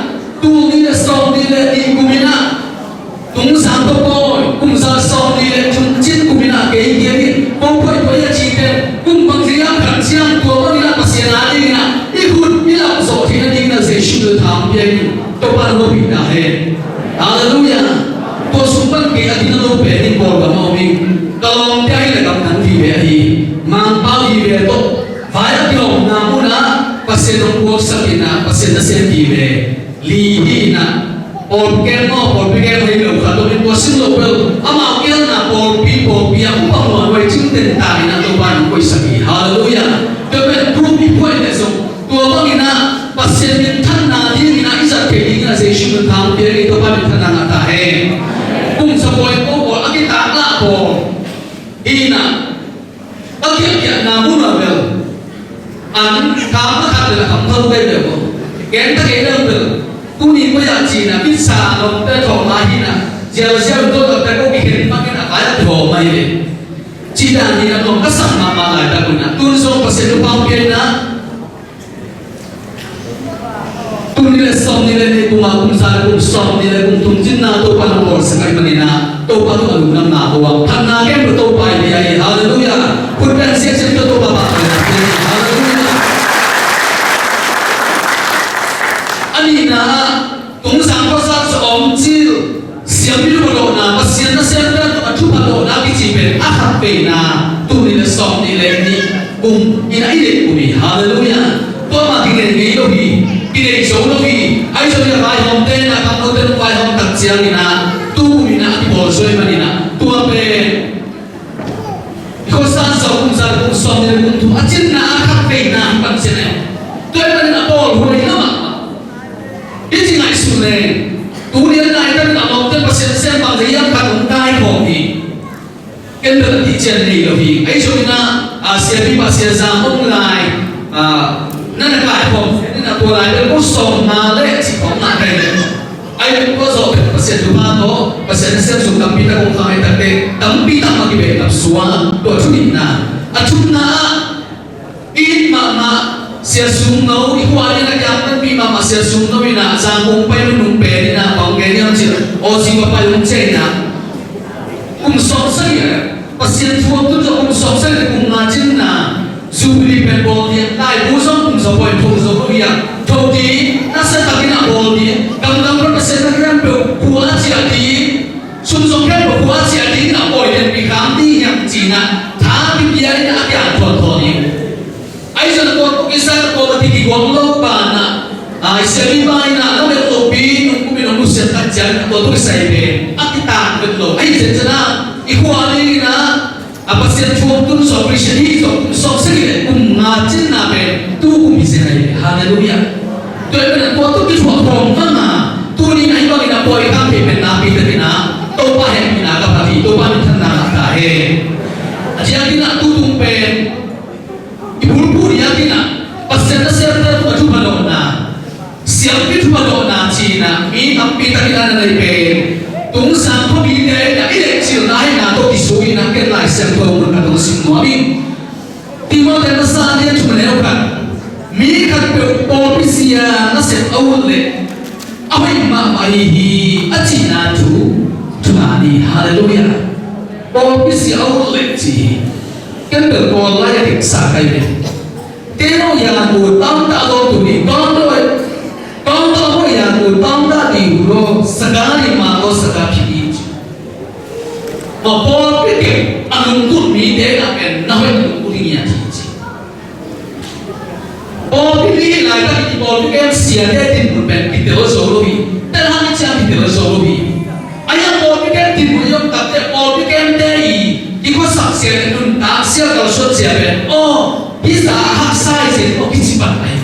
tu đi là xong đi là đi cùng mình à cũng rằng tôi bồi cũng ra xong đi là chúng chiến cùng mình à cái ý kiến bố quay quay là chỉ tên cũng bằng gì ăn khẳng chiang của bọn đi là bác sĩ là đi nè đi hụt đi làm rõ thì nó đi là dễ chịu được thảm vậy tôi bạn nó bị đả hệ hallelujah tôi xuống bất kỳ anh nó đâu về đi bồi và màu mình còn đây là gặp thằng gì về thì mang bao gì về tôi phải là kiểu nào muốn á bác sĩ nó quốc sắc thì nè bác sĩ nó xem gì về lý đi nè Paul Ken mo Paul Ken hay lo ka to ni sin lo wel ama kia na Paul pi aku pa mo wai chung ten ta na to ban ko sabi hallelujah to ben group pi point le so to ba ni na pasien min than na ni na isa ke ni na se shin tham pe ni to ba min than na ta he kum sa boy ko a ki ta la ko ina a ki na mu na wel an kam na khat la kam thau be le ko ken ta ke le cũng đi bây giờ chỉ là biết xả nó tới thổ mai đi nè giờ tôi tập tới có cái hiện mà cái nào phải là thổ mai đi chỉ là gì là còn các sản mà lại ta cũng là tôi xong và sẽ được bao nhiêu nè tôi đi là xong đi lên cũng mà cũng ra cũng xong đi lên cũng tung chín na tôi quan trọng sự cái này nè tôi quan trọng là năm nào tôi thằng nào cái mà tôi phải đi ai hallelujahคุณเป็นเสียงtôi bảo bạn hallelujah anh na cũng sang có sao cho ông chiêu xem như một độ nào mà xem nó xem ra mà chụp một độ nào cái gì về áp đặt về na tu đi là xong đi lên đi cùng như nãy để của mình hallelujah tôi mà cái này đâu gì cái này sống đâu gì ai cho là vài hôm tên là các tên vài hôm tập chiang đi na tu của mình na thì bỏ rơi mà đi na tu về có sao sống cũng ra cũng xong đi cũng tu trên na áp đặt về na bằng thế này tôi vẫn là bỏ rồi đó mà cái gì này xuống này tu đi này tất cả mọi người xem bằng gì ăn cả cũng cai khổ thì cái việc thị trường này là vì ấy cho nên là xe đi mà xe ra ông lại nên là cai khổ nên là tôi lại có sòng mà đấy chỉ có lại này ai cũng có rồi mà xe thứ ba đó mà xe xem dùng tấm pin ta cũng khai thật đấy tấm pin ta mà cái bể làm xuống tôi chú định là chúng na in mà sia sung nấu đi qua đi là cái anh bị mà sia sung nấu đi na sang cũng phải nung bể đi na bằng cái nhau chỉ ô gì mà phải nung chè na cũng sống say à và sia thua tôi cho cũng sống say thì cũng là chân na dù đi bên bồn thì đại bố sống cũng sống phải thua sống cái gì thâu thì nó sẽ tạo cái nào bồn thì cầm cầm nó sẽ là cái anh biểu của chỉ là tí sung sống cái của chỉ là tí là bồi đến bị khám đi nhầm chỉ là thả bị bia đi là cái anh thua thì ai cho nó cái sao có thì cái quảng lô bà nè ai sẽ đi bay nè nó được ổn bị pasien tak jangan atau tu saya be kita betul ai jena ikhwani na pasien chuang tu operation hi so segi ngajin na be tu ku bisa ai haleluya tu ben tu ki chuang thong ma tu ni ai ba ina poi kam pe na pi te na to pa he na ka pati to pa ni than na ta he aja kina tu tung pe ibul ya kina pasien na ser tu tu ba na siap itu pada nak Cina, mi tapi tak ada lagi pen. Tung sang pemilik dah ilek Cina nak tu disui nak kenal siapa orang kata semua mi. Timur dan Besar dia cuma lewat. Mi kat polisia nasib awal le. Apa yang mamahi Cina tu cuma ni haleluya. Polisia awal le ci. Kan berpola yang sakai le. Teno yang aku tahu tak tahu tu ni kau Kau tahu yang tu tahu tak diulo segala malu segala pihak. Mapol pikir alungkut mi dia akan naik alungkut ini aja. Pol pikir lagi tak di pol pikir siapa yang berpen kita solowi, terhadap siapa kita solowi. Ayam pol pikir timuyok tapi pol pikir dari ikut saksi itu tak siapa kalau siapa. Oh bisa hak saya sih, oh kicipan aja.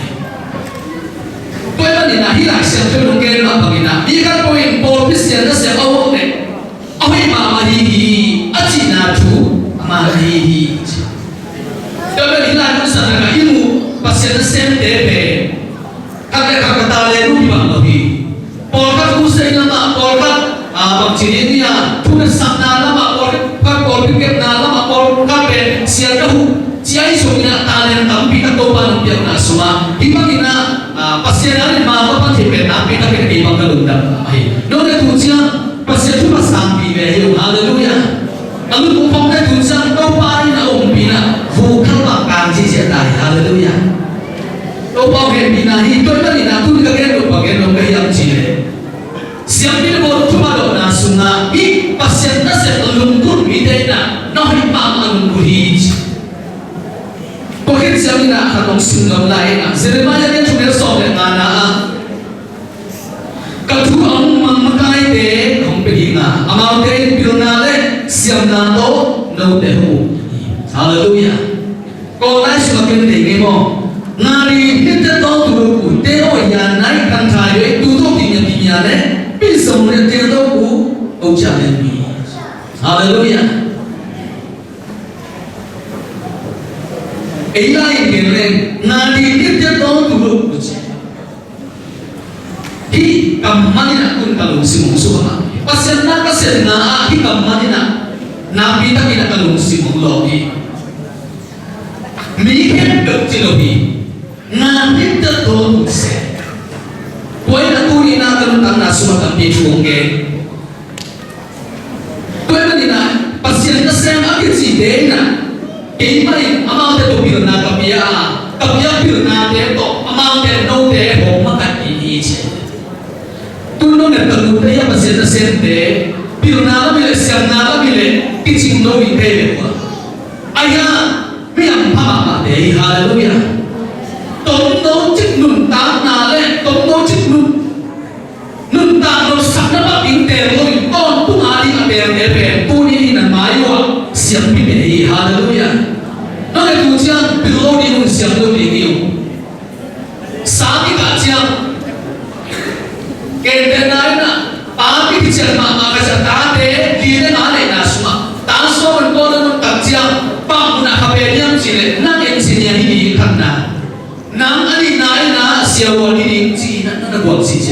Kau ni nak hilang siapa tu mungkin nak bagaimana? Jika kau yang polisi yang nasi awak ni, awak mama hihi, Cina tu mama hihi. Kau ni hilang tu sana kan ilmu pasien nasi debe, kakak tali tu bang lagi. Polkat kusai nama polkat, bang ciri ni ya, tu sana nama polkat pikir nama polkat ben siapa tu? Siapa yang tali tapi tak tahu mana dia nak semua. Di mana pasien ni mahu apa sih tapi tak kena dibawa ke lundang. Nona tujuan pasien tu pasang biaya, haleluya. Lalu umpamanya tujuan kau pari na umpina, bukan makan sih tadi, haleluya. Kau pakai bina hidup ni nak tu kagak lupa kagak lupa yang cile. Siapa ni baru cuma doa sungai, i pasien nasi lungkur bida na, nahi pang lungkur hiji. Bukan siapa nak katong singgah lain. Sebenarnya dia cuma soal mana. Kalau kamu memakai deh, kamu pergi na. Amal deh pilih le, siapa nato, no dehu. Haleluya. Kalau lain semakin tinggi mo, ngari kita tahu dulu. Teo yang naik kan kaya itu tu tinggi le, bisa melihat dia tahu ujian ini. Haleluya. Ia yang ngadi dia tahu dulu uji. Hi kamani nak kun kalau simung suha. Pasien na hi kamani nak. Nabi tak nak kalau simung logi. Mikir bertilogi. Ngadi dia tahu uji. Kau nak turi nak kalau tak nak semua tapi cuongge. Kau nak pasien na sem agak sih na. Kailan amang te tu pirna kapia pirna te to amang te no te ho makat ini je. Tuno ne talu te ya pasien na sente pirna la bile siang na la bile kicing no ite le ko. Aya mi am pama te haleluya. Tom no chik nun ta na le tom no chik nun ta no sak na ba ping te lo ton tu ali ka te pe tu ni na mayo siang pi me haleluya. Nona tujuan below di usia tu tinggi. Sami kajian. Kenapa na? Tapi bicara mama kerja tade, dia nak le nasma. Tanso mentono kajian, pamuna kapelian cile, nang yang sini ini karena. Nang ani na siapa ini cina nana buat sih.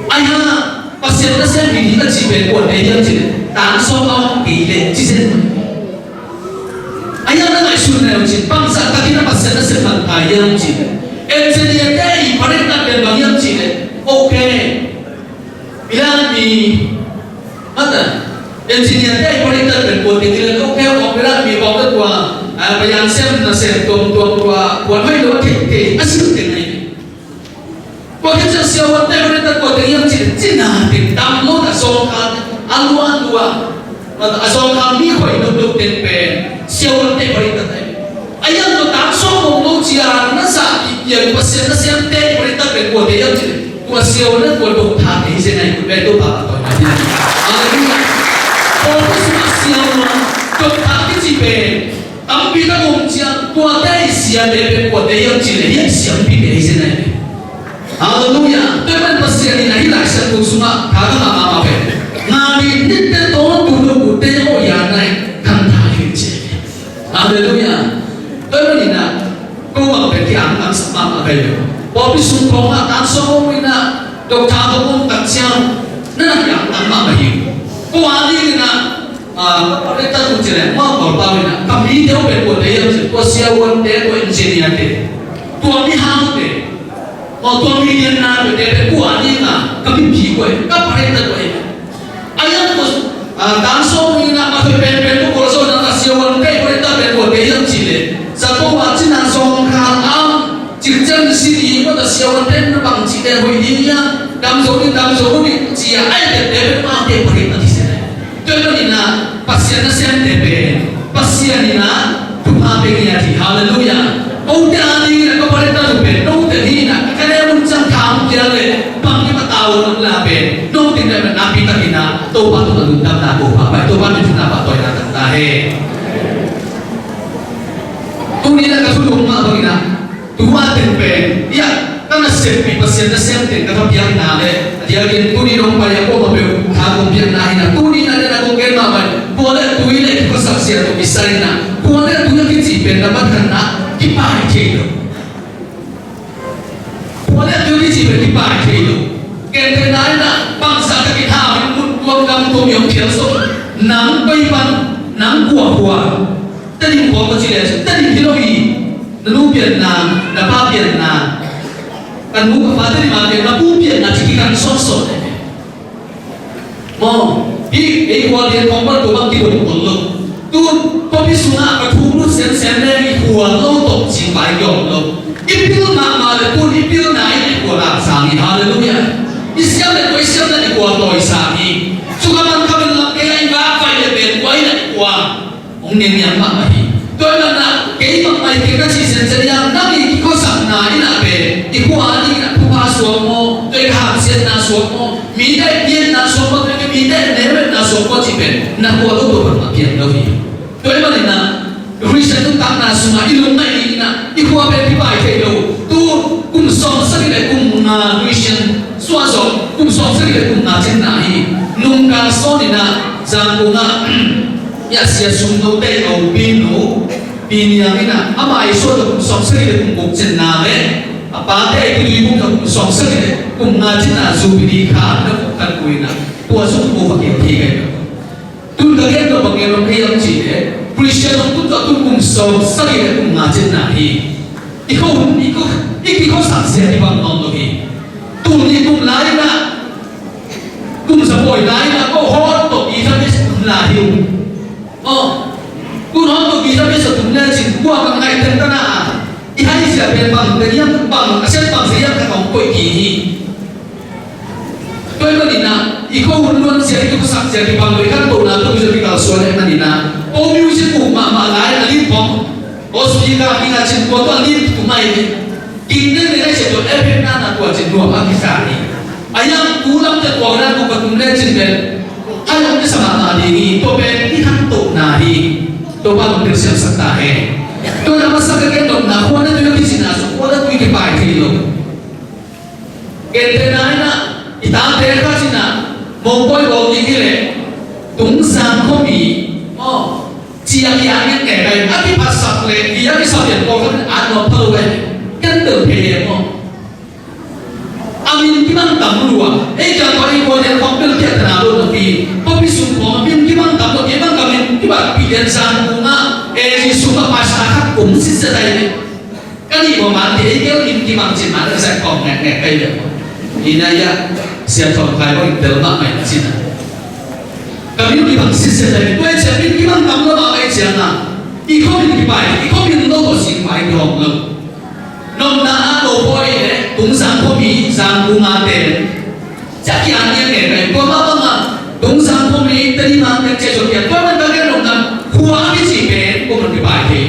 Ayah pasien pasien ini kan cipe buat dia cile. Tanso kau pilih cile. Ayah nak suruh uji, bangsa kaki nak pasien nak sepan ayam uji. Engineer day, pada nak berbangun uji. Okay, bilang ni, ada engineer day pada nak berbuat ini. Okay, bilang ni bawa tua, bayang sem na sem tua, buat mai dua kek, asyik kenai. Buat kerja siapa pada nak buat ini uji, cina, tam lo tak sokan, aluan dua. Asal kami kau hidup tempe, siapa tempe berita tadi. Ayam tu tak sokong lo jiran nasa yang pasien nasi yang tempe berita berkuat dia jadi. Kuasiawan kuat dokter ini senai về tôi bảo tôi nói thế hallelujah tôi có sự siêu mà tôi thắng cái gì về tấm bị các ông chị tua đây siêu để của đây ông chị lấy siêu bị để thế này hallelujah tôi vẫn bớt siêu này lại sẽ cũng sung á thà các mà về ngài đi đến tới đó tụi nó cũng tới ô nhà này khăn thà chuyện gì hallelujah tôi vẫn nhìn là cô mà về cái ăn ăn sắm mà về bỏ đi sung phong à tan số mình à độc thà của ông tận sang nên là ăn ăn mà hiểu cô ăn đi nè cái ta cũng chỉ là mà bảo tao nè cầm đi theo về của đấy là của siêu quân đấy của engineer đấy tua đi hàng đấy mà tua đi điên na đấy để của anh đi mà cầm đi gì của các bạn ấy của anh em của tan số mình là mà phải về của số là siêu quân đấy của ta về của đấy là chỉ để giờ cô bạn chỉ là song khang am chỉ chân xin ý mà ta siêu quân đấy nó bằng chỉ để hồi đi nhá đam số đi chỉ ai để mà để phải là gì đấy cho nên là pasien na xem để pasien ni na tuma pe ni ati hallelujah ông ta đi là có phải ta được về đâu để đi là cái này muốn chẳng tham kiaเลยbằng cái tàu nó là về đâu thì là na pi ta đi na tôi bắt tôi được đam na bộ phải tôi bắt chúng ta bắt tôi là ta he tôi đi là cái thứ đúng mà tôi na tôi bắt tiền về ya karena sepi pasien na xem tiền cái thằng yang na le diakin tôi đi đâu mà ya có mà biểu thà công việc na hina tôi đi là công việc mà vậy boleh tôi lấy cái sắc xia tôi bisa na boleh tôi cái gì bên dapat kena kipai kilo boleh tôi cái gì bên kipai kilo cái thế này là bangsa cái thảo mình muốn cầm tôi nhom thiếu số nắng bay ban nắng quả tất nhiên có gì đấy tất nhiên cái gì lu biển là ba biển là kan mu ka father ma be na pu pian na chi kan so so ne mo hi e ko le ko ba to ba ti do ko lo tu ko bi su na ka thu lu sen sen le ni ko lo to chi ba yong lo i pi ma le tu i pi na i ko la sa ni hallelujah i sia le ni ko to i sa ni su ka man ka ben la ke ai ba fa le ben ko ai na ko ong ne ni ma ma hi tôi là na cái bằng này cái chi sen sen yang na ni ko sa na i na be i ko ani na ko pa so mo tôi ham sen na so mo mi dai bien na so mo cái mi dai ne na so mo chi ben na ko lo to ba pian lo hi tôi mà na Christian tu tak na suma ilung na ni na i ko be pi bai ke lo tu kum som sa le kum na Christian so so kum som sa le kum na chen na hi nung ka so ni na jang ko na ya sia sum no te no pin no pin ya ni na ama ai so to kum som sa le kum buk chen na le apa te ki du kum kum som sa le kum na chen na zu bi di kha na ko kan ko na tua so ko ba ke thi ke tu ka ke no ba ke no ke yang chi de Christian tu tu kum som sa le kum na chen na hi iko sang se di bang non lo hi tu ni kum lai na kum sa boy lai na ko ho to i sa mes la hi ku no to i sa mes tum na chin ku ka ngai ten ta na i hai sia ben bang de yang bang asen bang se yang ka kong ko ki hi tôi có nhìn nào, iko luôn sẽ iko sắc sẽ đi bằng người khác tổ nào tôi sẽ đi vào xuôi này nhìn nào, ô music của mà lái là liên phong, ô speaker đi là trên của tôi liên của mày đi, kinh tế này sẽ được FM là của trên đùa Pakistan đi, anh em cú lắm thì của nó cũng cần lên trên bên, anh em cái sản phẩm này đi, tôi bên đi khăn tổ nào đi, tôi bao giờ được xem sắc ta hè, tôi đã bắt sắc cái đồng nào, qua đó tôi biết gì nào, qua đó tôi cái bài thì rồi, cái thế này nè. Itang terka sina mongkoi bau tinggi le tung sang komi chia yang cái này ati pasak le dia bisa dia kau kan ano perlu kan terpilih amin kimang tam luar jangan kau ini kau yang kompil dia terlalu lebih tapi sungguh amin kimang tam tu kimang kami tiba pilihan sang bunga ini semua masyarakat kumsi sedai kan ibu mati ini kimang cina saya kau ngek kayak inaya siapa yang kau dalam apa yang cina kami di bangsa sedai kau siapa yang kimang tam lu apa yang cina ikut yang kipai ikut yang lo sing kipai dong lo nom na lo boy le tung sang komi sang bunga ten jadi ane ngek kau apa nggak tung sang komi terima yang cecok ya kau mana bagian nom na kuah ni cipen kau mana kipai he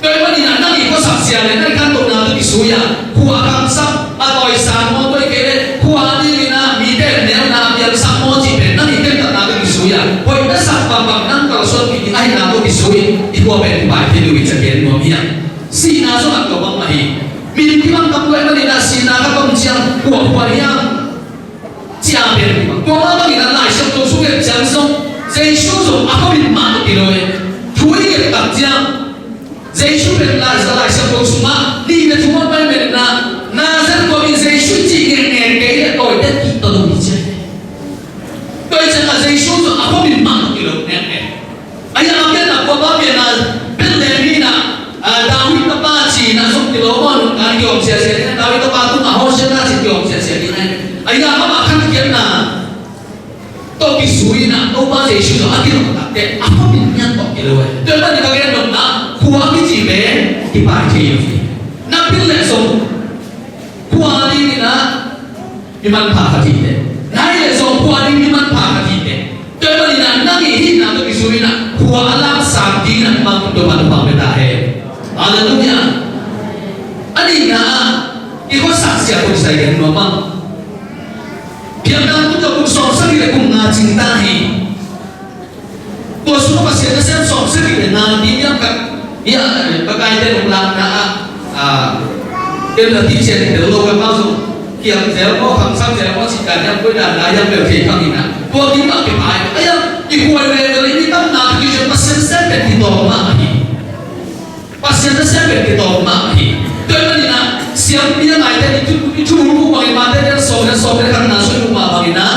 kau mana ni anak ni kau saksi ale nanti kan nom na tu disuya kuah kamsam atau isan mau tu kene kuah ni na mide ne na suy ít qua bên bài thì lưu cho kiến của miệng xì na số hạt của băng mày mình khi băng tập quay mà đi là xì na các công chiang của quả hiang chia bên của mà băng là lại xong tôi xuống cái chẳng xong dây số rồi áp mình mà được rồi thui cái tập chiang dây số bên lại xong tôi xuống mà đi về chúng bên bên na dân của mình dây số chỉ nghe cái là tôi đã kỹ tôi đâu bị chết tôi chẳng là dây số rồi áp mình mà được rồi nè anh em biết là qua bao nhiêu là biết là đi là David các ba chỉ là dùng cái lỗ con anh kiểu sẽ David các ba cũng là hỗ trợ chỉ kiểu sẽ đi này anh em các bạn khăn kiến là tôi bị suy là tôi ba dây số anh kiểu là cái áp mình nhận tội cái rồi tôi bắt đi các em đồng đã qua cái gì bé thì phải chỉ gì nắm biết lẽ sống qua đi là mình mang phá cái gì đấy này là sống qua đi mình mang phá cái gì đấy tôi bắt đi là năng ý là tôi bị suy là qua làm sáng đi là mang tôi mang phá người ta hết Hallelujah. Ani na iko saksi ako sa iyo no ma. Biarkan kita kung som sa gila kung nga cintahi. Kung suno kasi na siya som sa gila na hindi niya pagkain ng lang na cái là thị trường để lâu cái bao dung kiểm dẻo có khẳng sang dẻo có chỉ cả nhau với đàn lá nhau đều thể khẳng định là qua tiếng bảo cái bài ấy á đi quay về với những tâm nào thì chúng ta sẽ để thì tổ mà pasien saya beritahu mak ni, tuan ni na siapa dia mai tadi itu rumah bagi mata dia sobat kan nasi rumah bagi na,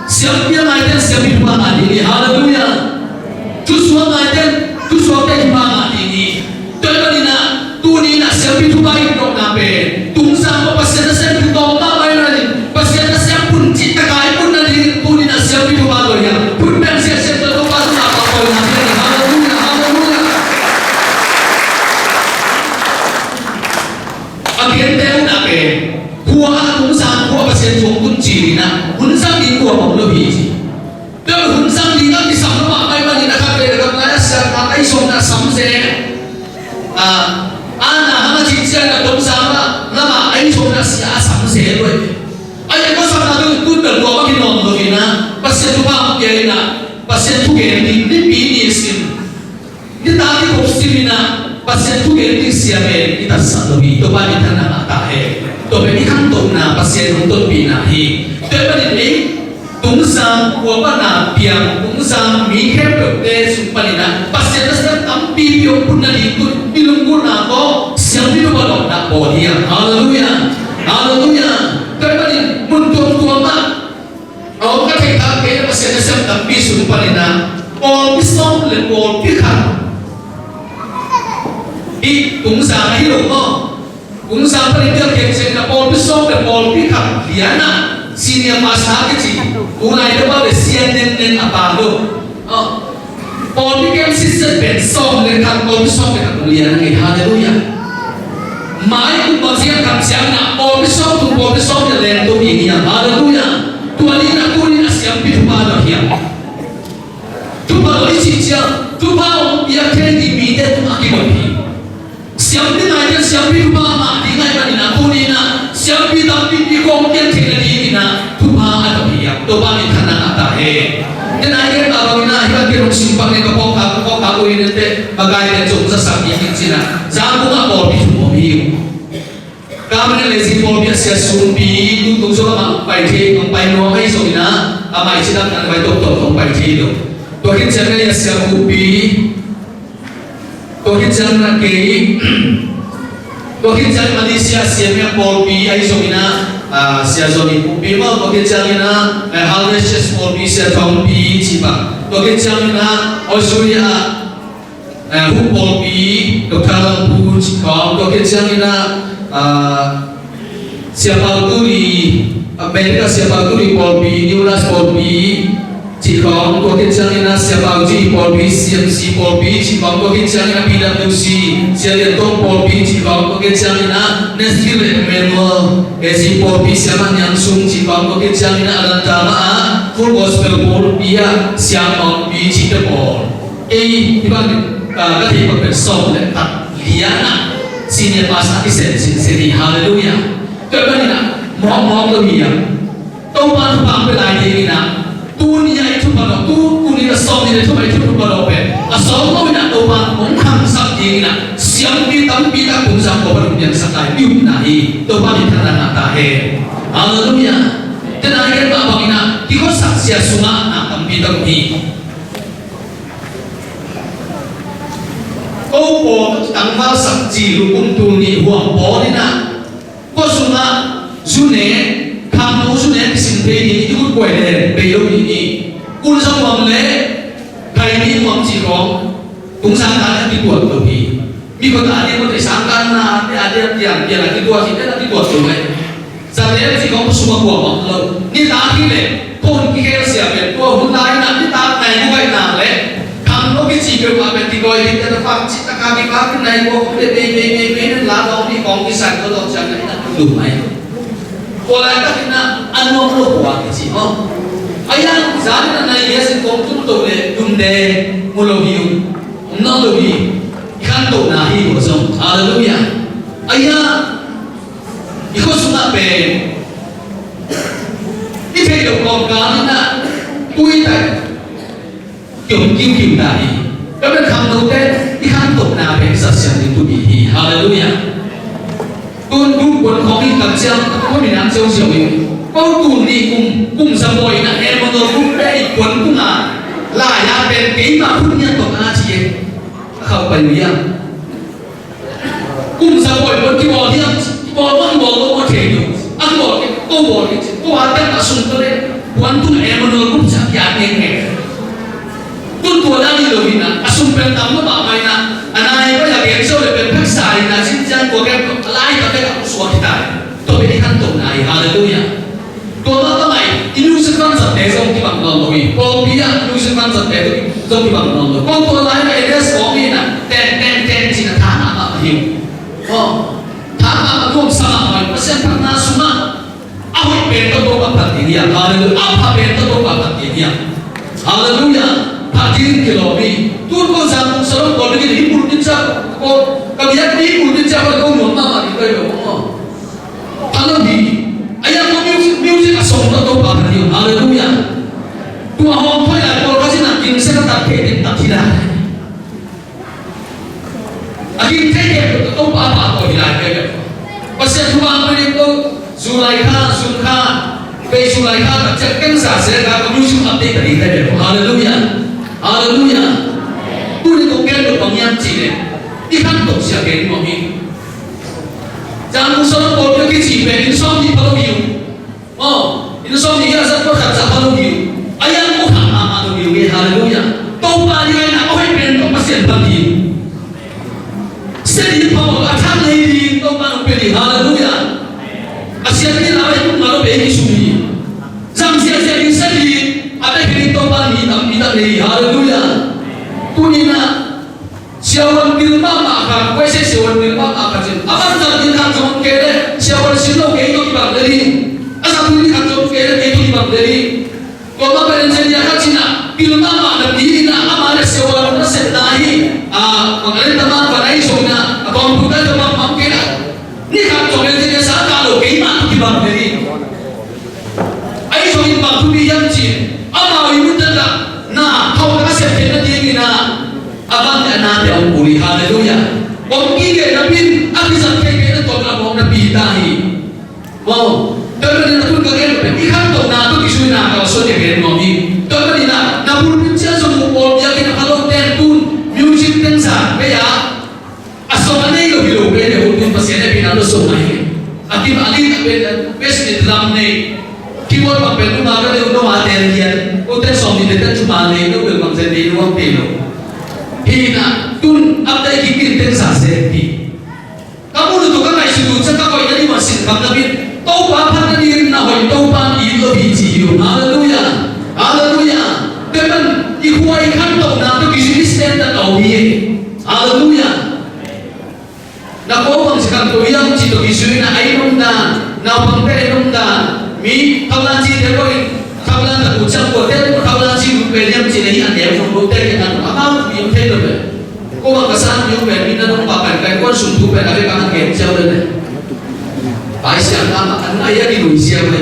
siapa dia mai tadi siapa di rumah mati ni, haleluya, tu semua mai tadi tu semua di rumah mati ni, tuan ni na tu ni na siapa di rumah itu nape, tu sama pasien saya beritahu mak mai ni, pasien saya pun cita kaya pun nanti tu ni na siapa di rumah tu ya, pun pensiun saya tu pas apa kau nanti ni, haleluya. Akhirnya dia nak kuah tu sang kuah pasien jom pun ciri na, hunsang di kuah mau lebih. Dan hunsang di nak disam nama apa yang nak kata dekat mana siapa nak isom nak samse. Anak hama cincin nak dom sama nama isom nak siapa samse tu. Ayat kau sama tu dah dua kali nom tu na, pasien tu apa dia na, pasien tu ni bini sim. Kita tadi kopsi na. Pasien tu yang siapa kita selalu itu bagi tanah mata to be kan to na pasien untuk binahi to be ni tungsa ko na piang tungsa mi khep te supalina pasien sa tampi pio punna di tu bilunggur na ko siang di ba na bo dia haleluya haleluya to be ni muntung ko ma au ka thai ka ke pasien sa tampi supalina o bisom le ko pikha đi cũng sáng ấy đúng không? Cũng sáng phải được hiện trên là Paul Bishop là Paul biết khẳng lián à senior pastor cái gì cũng này nó bao để xem nên apa luôn Paul biết em xin rất bền song lên thằng Paul Bishop để thằng lián ngày hallelujah mãi cũng bao giờ thằng sáng là Paul Bishop là lên tôi bị nhỉ hallelujah tôi đi là xem biết bao giờ hiện tôi bao giờ chỉ chưa tôi bao giờ cái gì bị để tôi ăn cái gì siapa ni nak siapa rumah mak di ngay mana nak puni nak siapa tapi di kompian tinggal di mana tuhan ada biar tuhan ini tanah atas dan akhirnya kalau ina kita kira simpang ni kapok kaku ini te bagai dia jumpa sakit di sini jangan buat boleh semua biu kami ni lesi boleh sia sumpi tu suruh mak baik mampai nuang ai so ina amai sidang nak baik doktor mampai tu tu kita jangan ya sia kupi tôi hiện rằng là tôi hiện rằng Malaysia xem yang polpi ai somina sia zoni polpi mà tôi hiện rằng là Harvest polpi sia polpi chỉ bằng tôi hiện rằng là Australia hút polpi dokter pun chỉ có tôi hiện rằng là siapa tu di Amerika siapa tu di polpi New Zealand polpi chỉ có tôi hiện rằng là siapa tu di polpi CMC polpi chỉ có tôi hiện rằng là PwC siapa yang tu polpi chỉ có tôi hiện rằng là Nestle Emmanuel si polpi siapa yang sung chỉ có tôi hiện rằng là Alantama Full Gospel polpi siapa polpi chỉ có bol thì bạn có thể có thể sống để tập liana senior pastor cái sẽ đi hallelujah các bạn nè mong tôi hiểu tôi ban bằng cái này thì nè tu ni ai tu bao tu ni là sống ni tu mai tu bao về sống tôi nè tôi đi nè xiang đi tắm đi ta cũng sang có bất động sắc lại yêu này tôi bao nhiêu thằng đàn ta hè hallelujah thế này cái bà bằng nè thì có sắc sia sung á tắm đi tắm đi câu bộ tăng vào sắc chỉ lu cũng tu ni huang bộ đi nè có sung á du nè tham nô du nè xin thế đi chút quậy nè bây giờ đi quân sông hoàng lệ thầy đi hoàng chỉ có cũng sang cả cái tuổi tuổi thì mi có ta đi có thể sang cả na để ada yang là cái tuổi thì cái là cái tuổi tuổi này sau đấy thì có một số của họ lâu như ta khi này con cái xe về tôi hôm nay là như ta này như vậy nào đấy thằng nó cái gì kêu mà bên thì coi thì ta phát triển ta cái cái này có để nên lá đó đi con cái sàn có đâu chẳng này là đủ máy còn lại các cái na ăn uống đâu của cái gì không ayang zaman na iya sin kong tu to le dum de mulohiu no lohi ikan to na hi ko so hallelujah aya iko suna pe ni pe do kong ka na tui ta kyom kim kim ta hi ka ben kham no te ikan to na pe sa sian ni tu bi hi hallelujah tuân đúng quân khó đi cầm xem có mình ăn siêu siêu mình có tuần đi cùng sầm bồi là em mà người cũng đây quân cũng là nhà bên kỹ mà phun nhân tộc a chị em không phải người ăn cùng sầm bồi một cái bò đi ăn bò nó thể được ăn bò cái cô ăn cái là sung tới quân tuần em mà người cũng chẳng nhà nghe nghe tuần tuần đang đi đâu đi nè sung bên tắm nó bảo mày nè anh ấy bây giờ biển sâu để bên khách sạn là xin chân của cái lái và cái ông xuống thì tại tôi bị khăn tổn này hallelujah tôi nói cái này illusion con giật để giống cái bằng lòng rồi con biết illusion con giật để giống cái bằng lòng rồi con tôi lái về đây có gì nè ten chỉ là thả mà hiểu thả mà không sao mà nó sẽ thằng na xuống mà áo bên tôi bằng thật tiếng nhật hallelujah áo bên tôi bằng thật tiếng nhật hallelujah thả tiếng kiểu đi tôi có rằng sau còn cái gì muốn tin sao cô cảm giác đi muốn tin sao là cô muốn mà đi đây đúng không thằng nó đi ai ăn có music là sống nó đâu bảo nhiều hallelujah tôi hôm thôi là cô có gì là kinh sẽ tập thể đến tập thi lại kinh thế này tôi bảo tôi lại đây và sẽ thu ăn với tôi dù lại kha về dù lại kha là chắc căng giả sẽ ra có music update ở đây hallelujah hallelujah tôi đi công kết được bằng nhân chỉ này đi khăn tổ sẽ đến mọi người chẳng có số một cái gì về đến xong thì bao nhiêu đến xong thì ra rất có khả năng bao nhiêu ai ăn có khả năng bao nhiêu cái hallelujah tôi ba đi ngay nào có hay bên đó mà sẽ bao nhiêu sẽ đi vào ở thang này đi tôi ba nó bên đi hallelujah à sẽ đi nào ấy cũng nó bên đi suy rằng sẽ đi ở đây cái tôi ba đi tầm đi hallelujah tôi nhìn là siawan bilma makan, kau saya siawan bilma makan je. Apa nak dia nak jom kere, siawan silo kere itu dibang dari. Asal tu dia nak jom kere itu dibang dari. Kau apa yang jadi akan cina bilma makan diri na, apa ada siawan na sedai. Mengalir teman panai somna, komputer teman makan. Ni kan jom dia sah kalau kere mana tu dibang dari. Ayo jom dibang tu dia yang cina. Apa ibu tenda, na kau kasih tenda dia ni na. Abang dan nanti orang pulih hallelujah. Orang kiri nabi, aku sampai ke itu orang orang nabi tahi. Wow, tapi dia tu kerja ikan tu na tu kisui na kalau sudah kerja nabi. Tapi dia na pun bicara semua orang yang kita kalau tentun music tensa, beya. Asal mana itu hidup beya untuk pasien ni bina dosa ni. Akim best di dalam ni. Keyboard apa tu nak ada untuk material dia. Untuk somni dia cuma ni itu belum jadi uang pelu. Hina tun abdai kikin ten sa sepi kamu lu kan ai sidu cakap kau jadi masih kamu tapi tau apa tadi na hoi tau pan ilo biji yo hallelujah hallelujah dengan ikuai kan tau na tu kisi stand tau dia hallelujah na kau bang sekarang tu yang cito kisi na ai nunda na pangkai nunda mi kawan cito kau kawan tak ucap kau dia kau kawan cito beliam cito ni anda yang kau tanya kan apa yang thay đổi cô bằng cái sao như vậy mình đang bảo cái con sùng thú về cái con kẹt treo lên này phải xem ta mà anh ấy đi đuổi xe vậy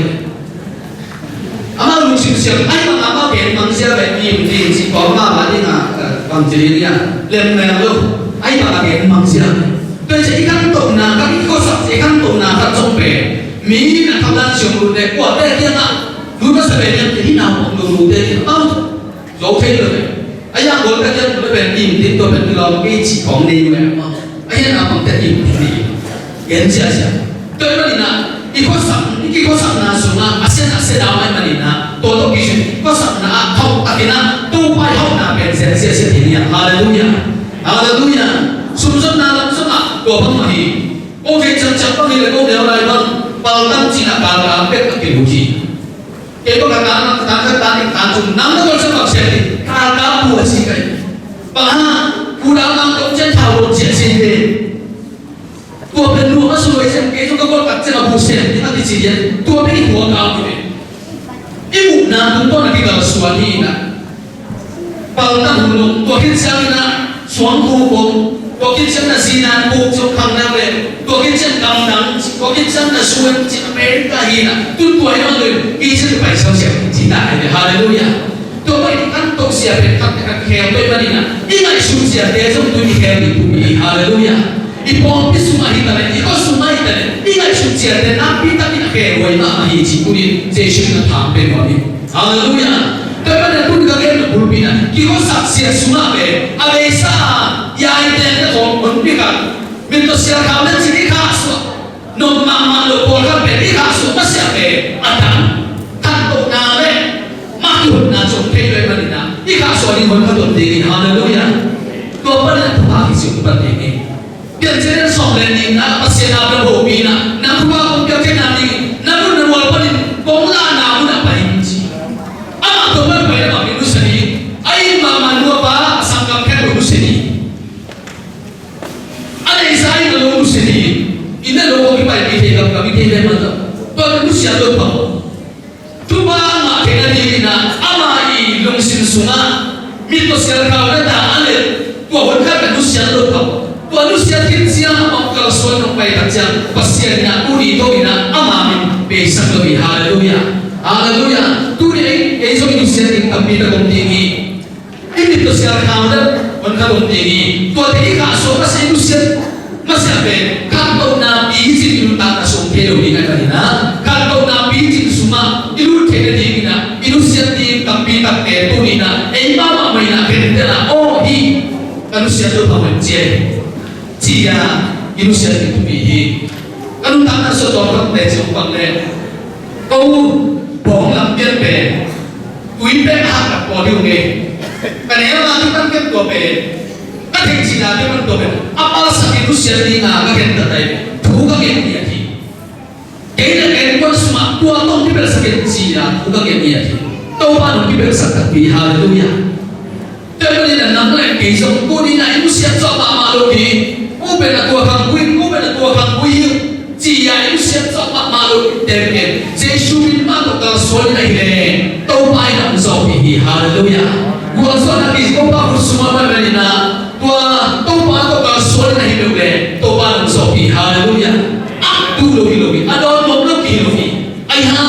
ama đuổi xe anh mà ama kẹt bằng xe vậy nhìn chỉ có mà đi là bằng chỉ đi à lên mèo luôn ai mà cái mang gì tôi chỉ căn tụng na các cái có sắp chỉ căn tụng na các trong bể mỹ là tham gia trường luật để của đây kia mà lúc đó sẽ về nhận thế nào cũng được đây dấu thế rồi ai yang muốn cái chân tôi về tìm đến tôi về lòng cái chỉ có đi mà ai yang làm bằng cái tìm đi kiến gì à tôi nói là cái có sẵn là số mà sẽ đào ai mà đi na tôi đâu cái chuyện có sẵn là học cái na tôi phải học na bên sẽ thì nha hallelujah hallelujah sum sum na làm sum à của phong mà đi ô cái chân chân có gì là cô đều lại vâng bao năm chỉ là bao năm biết cái kiểu gì cái có cái dùng nắm nó còn sẽ bảo sẽ thì cả bùa gì cái và cú đào nắm cũng trên thảo luận chuyện gì thế tua bên lúa nó rồi xem cái chúng có cắt trên là bùa xem thì ta đi gì vậy tua bênหัวcao như vậy cái bụng nào cũng có là cái đầu xuân đi nè bao năm hùng tua cái sao na xuống khu vùng tua cái chân là gì na khu trong khang nào vậy tua cái chân cầm nắng tua cái chân là xuân chỉ America hi nè tôi tuổi nó rồi cái chân phải sao xem chỉ đại để hallelujah tôi mới ăn tôi xia về khăn khéo tôi mà đi nè cái ngày xuống xia để trong tôi đi khéo đi tụi hallelujah Ipon di sumah kita ni, iko sumah kita ni, tinggal suci ada nabi tapi nak kewai nak ahi cikuni, Yesus nak tampil kami. Haleluya. Tapi pada pun kita kena berbina, kiko saksi sumah be, abisa, ya itu yang kita berbina. Minta siapa kau nak jadi kasu, nom mama lo boleh beri kasu masih be, adam, kantor name, makhluk najum kewai mana, ikasu ni mana tu tinggi. Haleluya. Kau pada apa kisah penting biar jadi seorang ini nak pasien apa hobi nak buat komputer kenal ini, nak pun nak buat ni, komla nak pun nak pahinci. Ama tu pun boleh nak minus seni, air mama dua pa sangkam kan minus seni. Ada isai kalau minus seni, ini logo kita ini kami kita mana, tu minus siapa tu? Tu bang kenal ini nak, ama ini longsin sunga, mitos yang kau dah ada, tu orang kan minus siapa tu? Manusia kita mau kalau suatu baik saja pasiennya uni itu ina amamin besar lebih haleluya haleluya tu ni eso manusia kita tidak tinggi ini tu siapa kau dah orang tinggi tu tadi kaso masih manusia masih apa kalau nabi itu tak kasih kelo di kana kalau nabi itu semua itu kena di kana manusia di tapi tak kelo di kana mama mana kena oh hi manusia tu pamanjai Jia Indonesia itu bihi, kalau tanah seorang desa panggilan, kau bohong lampian be, kui be hak podium be, kerana lagi kan kan kau be, kan hengsi lagi kan kau be, apa alasan Indonesia ini nak kan tertai, bukan yang dia ti, kena kena kau semua tua tahun di bersama Jia, bukan yang dia ti, tahu mana di bersama bihi haleluya, tapi ni nama yang kisah kau ni nak Indonesia coba malu di Uben aku akan kuih, Jia itu siapa tak malu terken. Yesus bin malu kalau soal ini, tahu apa yang menjawab ini, haleluya. Gua soal lagi, kau tahu semua mana ni nak, tahu apa kalau soal ini boleh, tahu apa yang menjawab ini, haleluya. Aku logi, ada orang logi, ayah,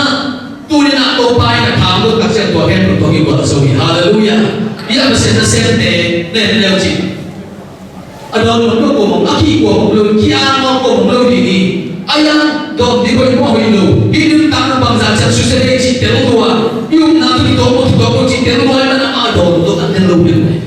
tu ni nak tahu apa yang kamu kerja tu akan bertogi buat soal, haleluya. Ia bersih deh, lewat. Ada orang tu ngomong, aki ngomong lu, kian ngomong lu ini, ayah dok di bawah mau itu, ini tanah bangsa yang susah dia cinta tua, yung nanti dok cinta tua mana ada untuk nanti lu bilang,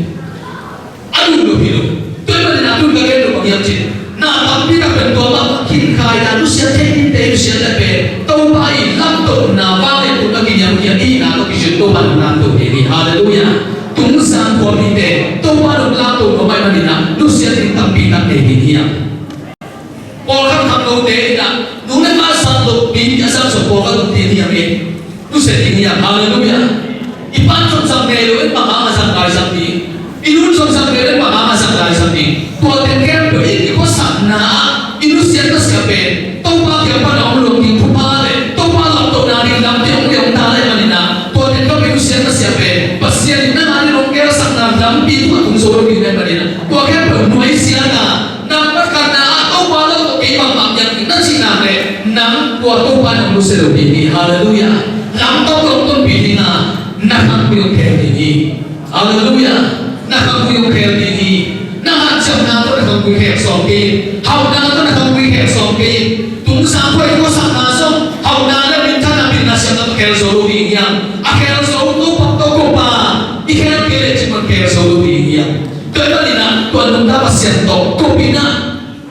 aduh lu bilang, tu yang mana nanti kakek lu bagian cinta, nah tapi kakek tua mak kini kaya, lu siapa cinta, lu siapa pe, tahu baik, langsung nah balik pun lagi yang ini, nah lu kisah tu mana nanti ini, haleluya. Tungsan kuamite, tuwaru lato kamay manina, lusia tintampi na tehiniya. Polkan kamlo tehina, nunay masalo bini asal so polkan tehiniya me, lusia tehiniya, haleluya. Ipanson sang melo at makamasang kaya sang di, inunson sang melo at makamasang kaya sang di. Tuwaten kempo, hindi ko sana, inusia tas kape, tawag yung panahulong di pupale, tawag to narin lang yung talay manina, tuwaten kami inusia tas kape, pasyan na dalam itu aku suruh kita berdina. Kau kan bernuai siapa? Nampak karena atau malu untuk imam yang kita sinare. Nam kau tu pada manusia ini. Haleluya. Nam kau nonton bidina. Nak aku yang kaya ini. Haleluya. Nak aku yang kaya ini. Nak jam nak pasien to kopina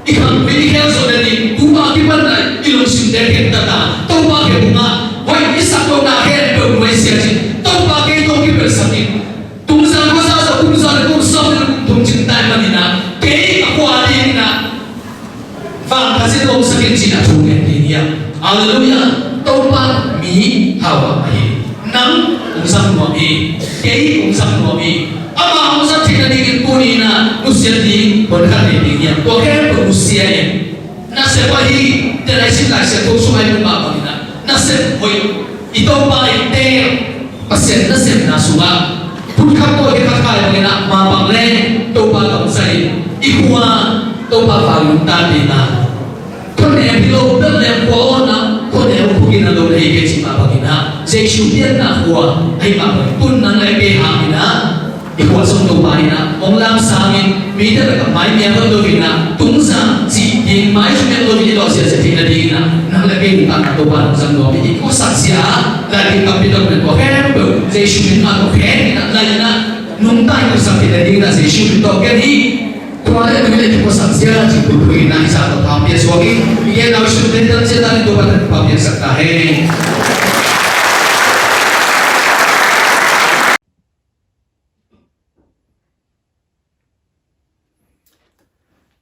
ikam medical zone ni uma ki ban na ilong sim de ken tata to ba ke bunga wai isa to na he pe wai sia ji to ba ke to ki per sakin tum sa ko sa tum sa ko sa tum chin tai manina ke akwa ni na van kasi to sakin ji na tu ke ni ya hallelujah to ba mi hawa ai nang usang mo ke usang mo ama usang tina digin punina usia di berkat ini ya oke berusia ya nasepahi terai silai setu sumai rumah panina nasep boy itu paling ter pasien nasep nasuga pukat to ke kakai panina mabang le to pa kamsai ikua to pa falun tadina kone bilo bele kuona kone upugina do le ke cima panina jesu dia na kuah ai mabang pun nang le ke hamina ikut sungguh baina, orang sangin, mida mereka main yang berdovina, tungsa si yang main cuma berdovina dosia setina dina, nak lagi bukan atau barang sanggup, ikut saksia, lagi kapital mereka hembu, jesu atau hen, lagi nak nungtai ikut sakina dina, jesu itu kini, tuanya tu kita ikut saksia, cikgu puina isa atau pampir suami, ia nak sudah dan setan itu pada pampir serta hen.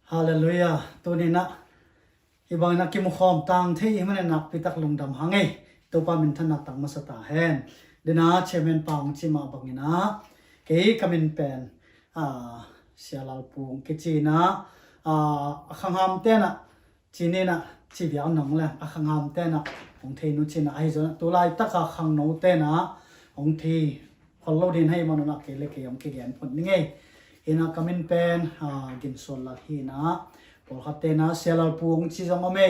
Hallelujah ตัวนี้นะอีบางนักกิมขอมตังที่มันนักพิทักษ์ลงดำหางไงตัวป้ามินทนักตังมาสตาเฮนเดนะเชเมนปางชิมาบังนะเกย์กามินเป็นเสียลาปูงเกจีนะขังหามเต้นะจีนี่นะจีเบียวหนังเลยขังหามเต้นะของเทนุจีนะไอ้ส่วนตัวลายตะกขังโนเต้นะของเทคนเราดินให้มันนักเกลเกยมเกยนผลนี่ไงina kamin pen gin sol la hi na por khatte na selal pung chi jong ome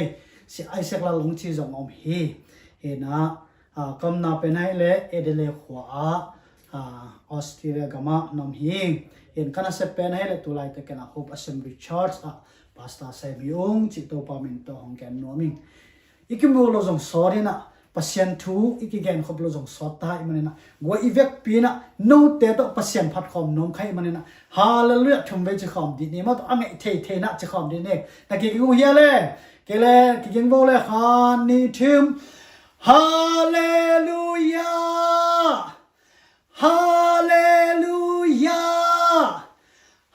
si aisek la long chi jong om hi ina kam na pen hai le edele khwa australia gama nam hi in kana se pen hai le tulai te kana hope assembly church pastor semiung chi to pamin to hong ken noming ikimbo lo jong sorry na pasien thu ikigen khoplo jong sota imanena go ivek pina no te to pasien phat khom nom khai imanena hallelujah thumbe chi khom di ni ma to ame the na chi khom di ne ta ki gu hia le ke le ki gen bo le khan ni thim hallelujah hallelujah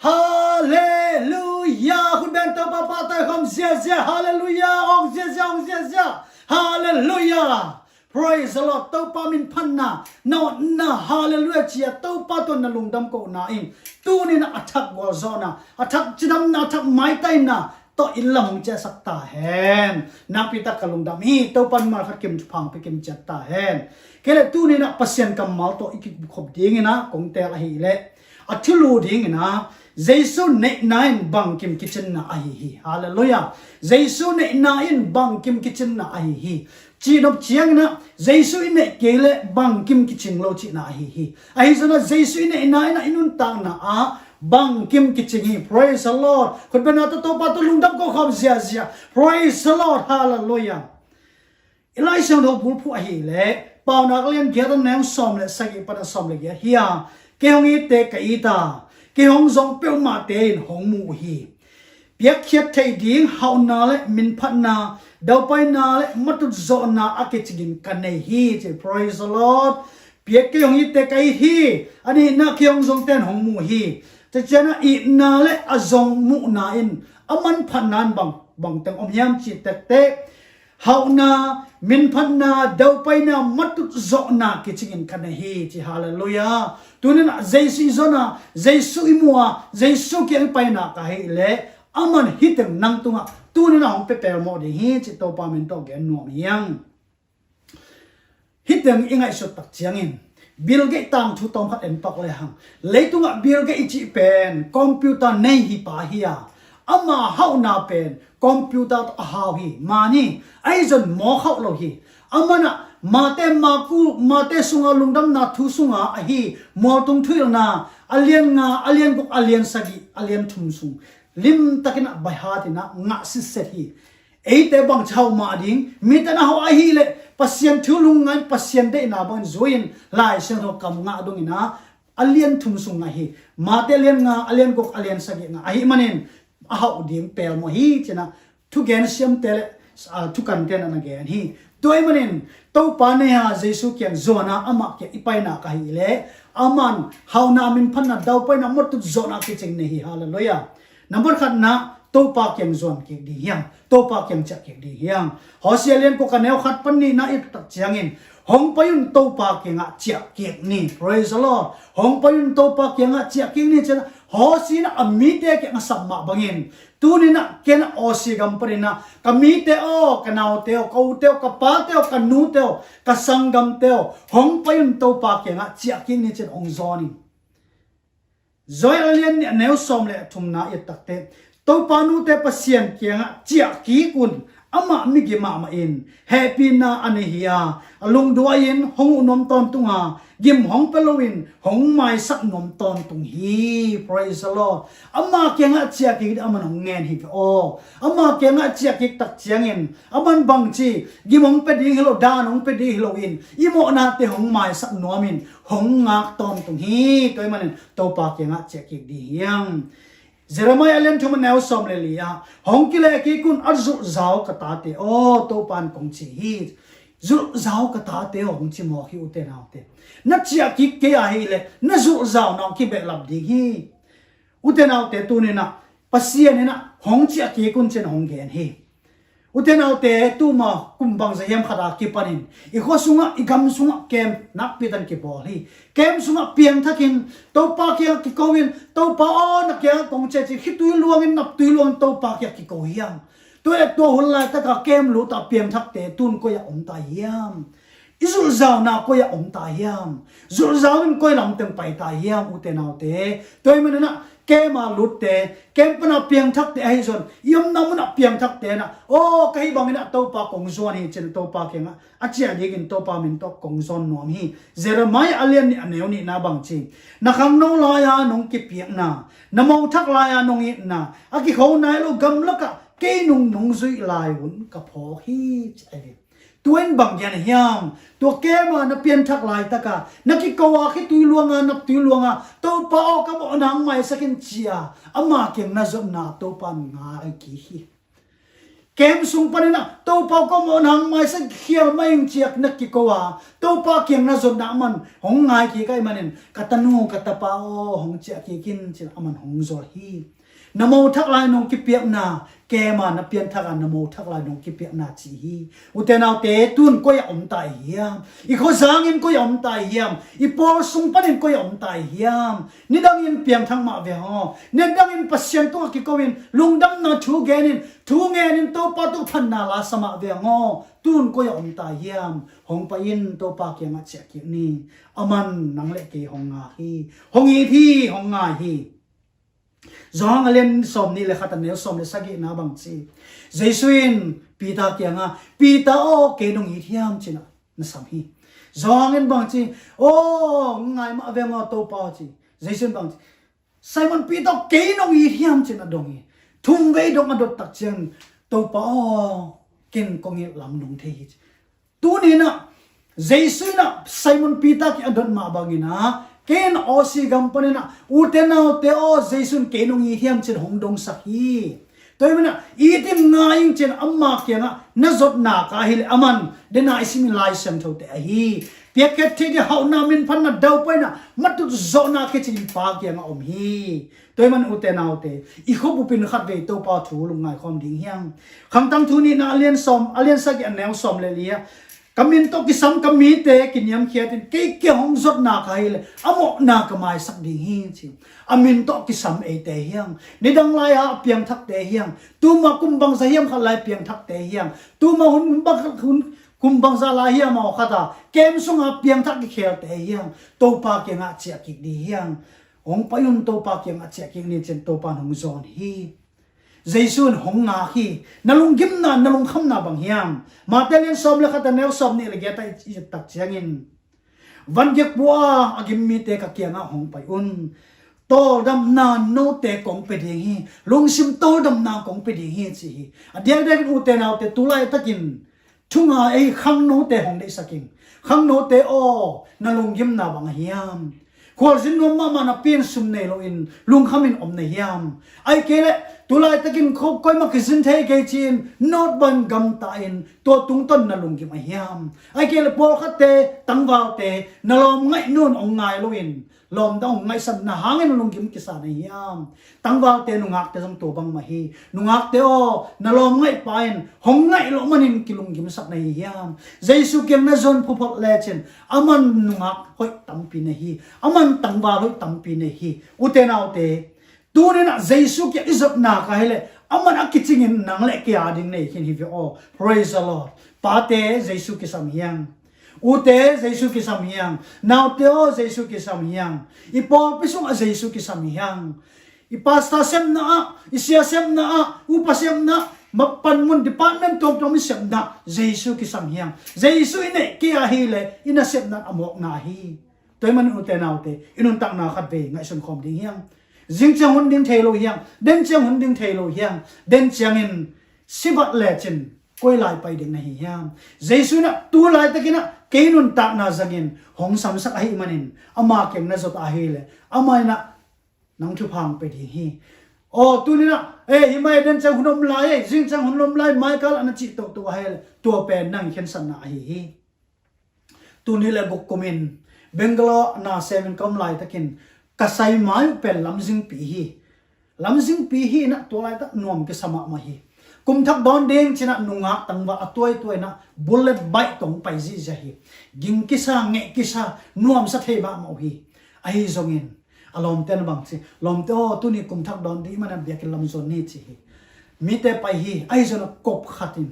hallelujah kun ben to papa ta khom zia hallelujah ong zia hallelujah praise the lord to pa min phanna no na hallelujah chia to pa to na lungdam ko na in tu ni na athak go zona athak chinam na athak mai tai na to illam che sakta hen na pita kalungdam hi to pan mar khat kim phang pe kim chatta hen kele tu ni na pasien kam mal to ikik khop ding na kong te la hi le athulu ding na Jesu ne nain bang kim kitchen na ai hi hallelujah Jesu ne nain bang kim kitchen na ai hi chi dop chiang na Jesu ne kele bang kim kitchen lo chi na ai hi ai zona Jesu ne nain inun tang na bang kim kitchen hi praise the lord khut bena to pa to lungdam ko khom zia praise the lord hallelujah Elisha no bul phu ai le pau na klen ge don nang som le sagi pa som le ge hiya ke hong i te ka ita cái hong dòng bèo mà tên hong mù hi biết khiết thầy điên hậu na lệ min phát na đầu bay na lệ mất tụt dọ na ác cái chuyện cái này hi chỉ praise the Lord biết cái hong ite cái hi anh ấy na cái hong dòng tên hong mù hi chỉ cho nó ít na lệ à dòng mù na in aman phát na bằng tiếng ông nhâm chỉ tệ hậu na min phát na đầu bay na mất tụt dọ na cái chuyện cái này hi chỉ hallelujah tunin Jesu zona Jesu imua Jesu ki pai na ka hi le aman hiteng nang tunga tunin hong pe per mo de hi chi to pa min to gen no yang hiteng ingai so tak chiangin Bill Gates tang thu tom khat en pak le hang leitunga Bill Gates chi pen computer nei hi pa hiya ama hau na pen computer to hau hi mani ai zon mo khau lo hi amana mate sunga lungdam na thu sunga ahi motung thuil na alien ko alien sagi alien thum sung lim takina bahatina nga si set hi eite bang chau ma ding mitana ho ahi le pasien thulung ngai pasien de na bang zoin lai sen ho kam nga dongina alien thum sung nga hi mate alien nga alien ko alien sagi nga ahi manin ahau ding pel mo hi chena thu gen siam tele thu kan ten an again hi toy manin to pa ne ha jesu kyang zona ama ke ipaina ka hi le aman hauna min phanna dau paina mot tu zona ke ching ne hi hallelujah number khat na to pa kyang zon ke di hiang to pa kyang cha ke di hiang hosialian ko kaneu khat pan ni na it tak chiangin hong payun to pa ke nga chia ke ni praise the lord hong payun to pa ke nga chia ke ni chen hosina amite ke nga samma bangin tunina kena osi gamparina kamite o kanau teo kau teo kapa teo kanu teo kasangam teo hong payun to pa ke nga chia ke ni chen ong zoni zoi alien ni neu som le thumna it takte to panu te pasien ke nga chia ki kun ama mi gi ma in happy na anihia alung duain hong unom ton tunga gim hong pelowin hong mai sak nom ton tung hi praise the lord ama ke nga chia ki ama nong ngen hi o ama ke nga chia ki tak chiangin aman bang chi gim hong pe di hilo dan hong pe di hilo in imo na te hong mai sak nomin hong ngak ton tung hi toy manin to pa ke nga chia ki di yang Jeremiah len thum neu som le lia hong ki le ki kun arzu zau ka ta te o to pan kong chi hi zu zau ka ta te hong chi mo hi u te na te na chia ki ke a hi le na zu zau na ki be lab di hi u te na te tu ne na pasien ne na hong chia ki kun chen hong gen hi u te na te tu ma kumbang za yam khada ki panin I kho sunga I gam sunga kem nak pitan ki bol hi kem sunga piang thakin to pa ki kowin to pa o na kya kong che chi hitui luangin nap tui luang to pa ki ko hiam to e to hol la ta ka kem lu ta piang thak te tun ko ya om ta hiam izul zau na ko ya om ta hiam zul zau in ko lam teng pai ta hiam u te na te toy man na kem a lut te kem pa na piang thak te ai zon yom na mun na piang thak te na o kai bang na to pa kong zon hi chen to pa ke nga achia digin to pa min to kong zon nom hi Jeremiah alian ni aneu ni na bang chi na kham no la ya nong ki piang na na mo thak la ya nong i na a ki kho nai lo gam la ka ke nung nung zui lai un ka pho hi chai tuen bang yan hiam to kema na pian thak lai taka na ki kawa ki tui luanga na tui luanga to pa o ka mo nang mai sakin chia ama kem na zom na to pan nga ai ki hi kem sung panina to pa ko mo nang mai sa khial mai chiak na ki kawa to pa kem na zom na man hong ngai ki kai manin katanu katapa o hong chia ki kin chin aman hong zo hi namo thak lai nong ki piak na kema na pian thak an namo thak lai nong ki piak na chi hi utenau te tun ko ya om tai hiam I kho zangin ko ya om tai hiam I por sung panin ko ya om tai hiam ni dangin piang thang ma ve ho ne dangin pasien to ki kowin lungdam na thu genin to pa to phan na la sama ve ngo tun ko ya om tai hiam hong pa in to pa ke ma che ki ni aman nang le ke hong nga hi hong hi thi hong nga hi zong alen som ni le khatan ne som le sagi na bang chi jesuin pita kya nga pita o ke nong I thiam china na sam hi zong en bang chi o ngai ma ve ma to pa chi jesuin bang chi Simon pita ke nong I thiam china dong hi thum ve dong adot tak chen to pa o ken kong I lam nong the hi tu ni na jesuin na Simon pita ki adot ma bangina ken osi gampane na utena te o jesun kenong I hiam chen hongdong sahi toy mana itim ngaing chen amma kya na zot na ka hil aman dena isimi lai sam tho te hi piaket the de hau na min phan na dau pai na matu zo na ke chin pa kya nga om hi toy man utena te I kho bu pin khat ve to pa thu lung ngai khom ding hiang kham tam thu ni na alien sa ki an neu som le lia kamin to kisam kami te kinyam khiatin ke hong zot na kai amo na kamai sak ding hi chi amin to kisam e te hiang nidang lai ha piang thak te hiang tu ma kumbang sa hiam khalai piang thak te hiang tu ma hun kumbang sa la hiam ma khata kem sunga piang thak ki khel te hiang to pa ke nga chia ki di hiang hong payun to pa ke nga chia ki ni chen to pa hong zon hi Jesun hong nga hi nalung gim na nalung kham na bang hiam matelen som la khata neu som ni le geta I tak chiangin van gek bua agim mi te ka kia nga hong pai un to dam na no te kong pe ding hi lung sim to dam na kong pe ding hi chi adiang dek u te na te tulai takin thunga e khang no te hong de saking khang no te o nalung gim na bang hiam khol jin no ma na pin sum nei lo in lung khamin om nei hiam ai kele tulai takin khop koi ma kisin thei ke chin not ban gam ta in to tung ton na lung ki ma hiam ai ke le por khat te tangwal te na lom ngai nun ong ngai loin lom da ong ngai san na hangin lung kim ki sa na hiam tangwal te nungak te sam to bang ma hi nungak te o na lom ngai pain hong ngai lo manin ki lung kim sak na hiam jesu kem na zon phupot le chen aman nungak hoi tampi na hi aman tangwal hoi tampi na hi utenau te tu ne na jesu ke izop na ka hele aman akichingin nang le ke ading nei hin hi o praise the lord pa te jesu ke sam hiang ute jesu ke sam hiang now te o jesu ke sam hiang ipo pisung a jesu ke sam hiang ipasta sem na isia sem na upasem na mapan mun department tom tom sem na jesu ke sam hiang jesu ine ke a hi le ina sem na amok na hi toy man ute now te inun tak na khat ve ngai sun khom ding hiang jing chang hun ding thelo hiang den chang hun ding thelo hiang den chang in sibat le chen koi lai pai ding na hi hiang jesu na tu lai takina keinun tak na zagin hong sam sak ai manin ama kem na zot a hi le amai na nang thu phang pe ding hi o tu ni na hi mai den chang hunom lai jing chang hunom lai mai kal an chi to to hai le to pen nang khen san na hi tu ni le bok komin Bangalore na seven kom lai takin kasai mai pel lamjing pi hi na tolai ta nom ke sama ma hi kum thak don ding china nunga tangwa atoi toi na bullet bite tong pai ji jahi ging kisa nge kisa nuam sa thei ba mo hi ai zongin alom ten bang chi lom te o tu ni kum thak don di mana bia ke lam zon ni chi mi te pai hi ai zona kop khatin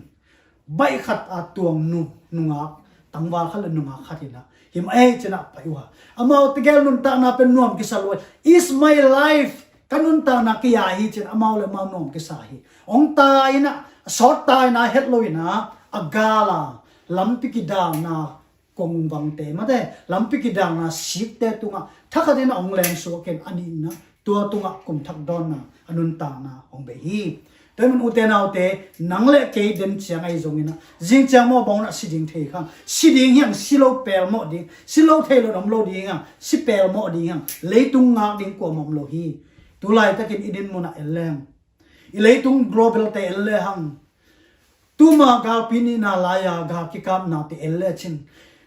bai khat a tuang nunga tangwa khal nunga khatina him ai chena paiwa amao tigel nun ta na pen nuam ki saloi is my life kanun ta na ki ya hi chen amao le ma nuam ki sa hi ong ta ina short ta na het loina agala lampi ki da na kong bang te ma de lampi ki da na sip te tunga thakadina ong leng so ken ani na tua tunga kum thak don na anun ta na ong be hi Temen utenau te nangle ke den chiang ai zongina jing chiang mo bong na siding the khang siding yang silo pel mo ding silo thelo dom lo ding ang si pel mo ding ang leitung nga ding ko mom lo hi tulai takin idin mo na eleng I leitung global te elle hang tuma ga pini na laya ga kikam na te elle chin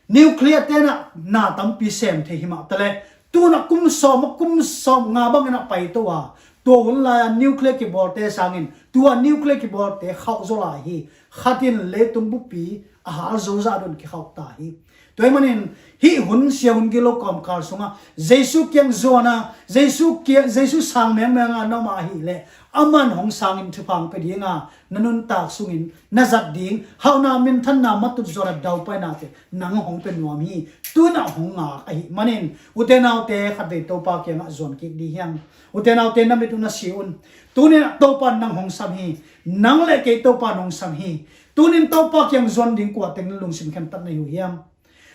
nuclear te na tampi sem the hima tale tu na kum som nga bang na pai to wa to hun la nuclear ki bor te sangin tua nuclear ki bor te khau zo la hi khatin le tum bu pi a har zo za don ki khau ta hi toy manin hi hun sia hun gi lo kom kar sunga jesu kyang zona jesu sang me nga no ma hi le aman hong sangin thupang pe dinga nanun ta sungin nazat ding hauna min than na matut zora dau pa na te nang hong pe nuam hi tu na hong nga ai manin utenau te khabe to pa ke nga zon ki di hyang utenau te na mitu na siun tunin to pa nang hong sam hi nang le ke to pa nong sam hi tunin to pa kyang zon ding kwa teng lung sim khem tat na yu hiam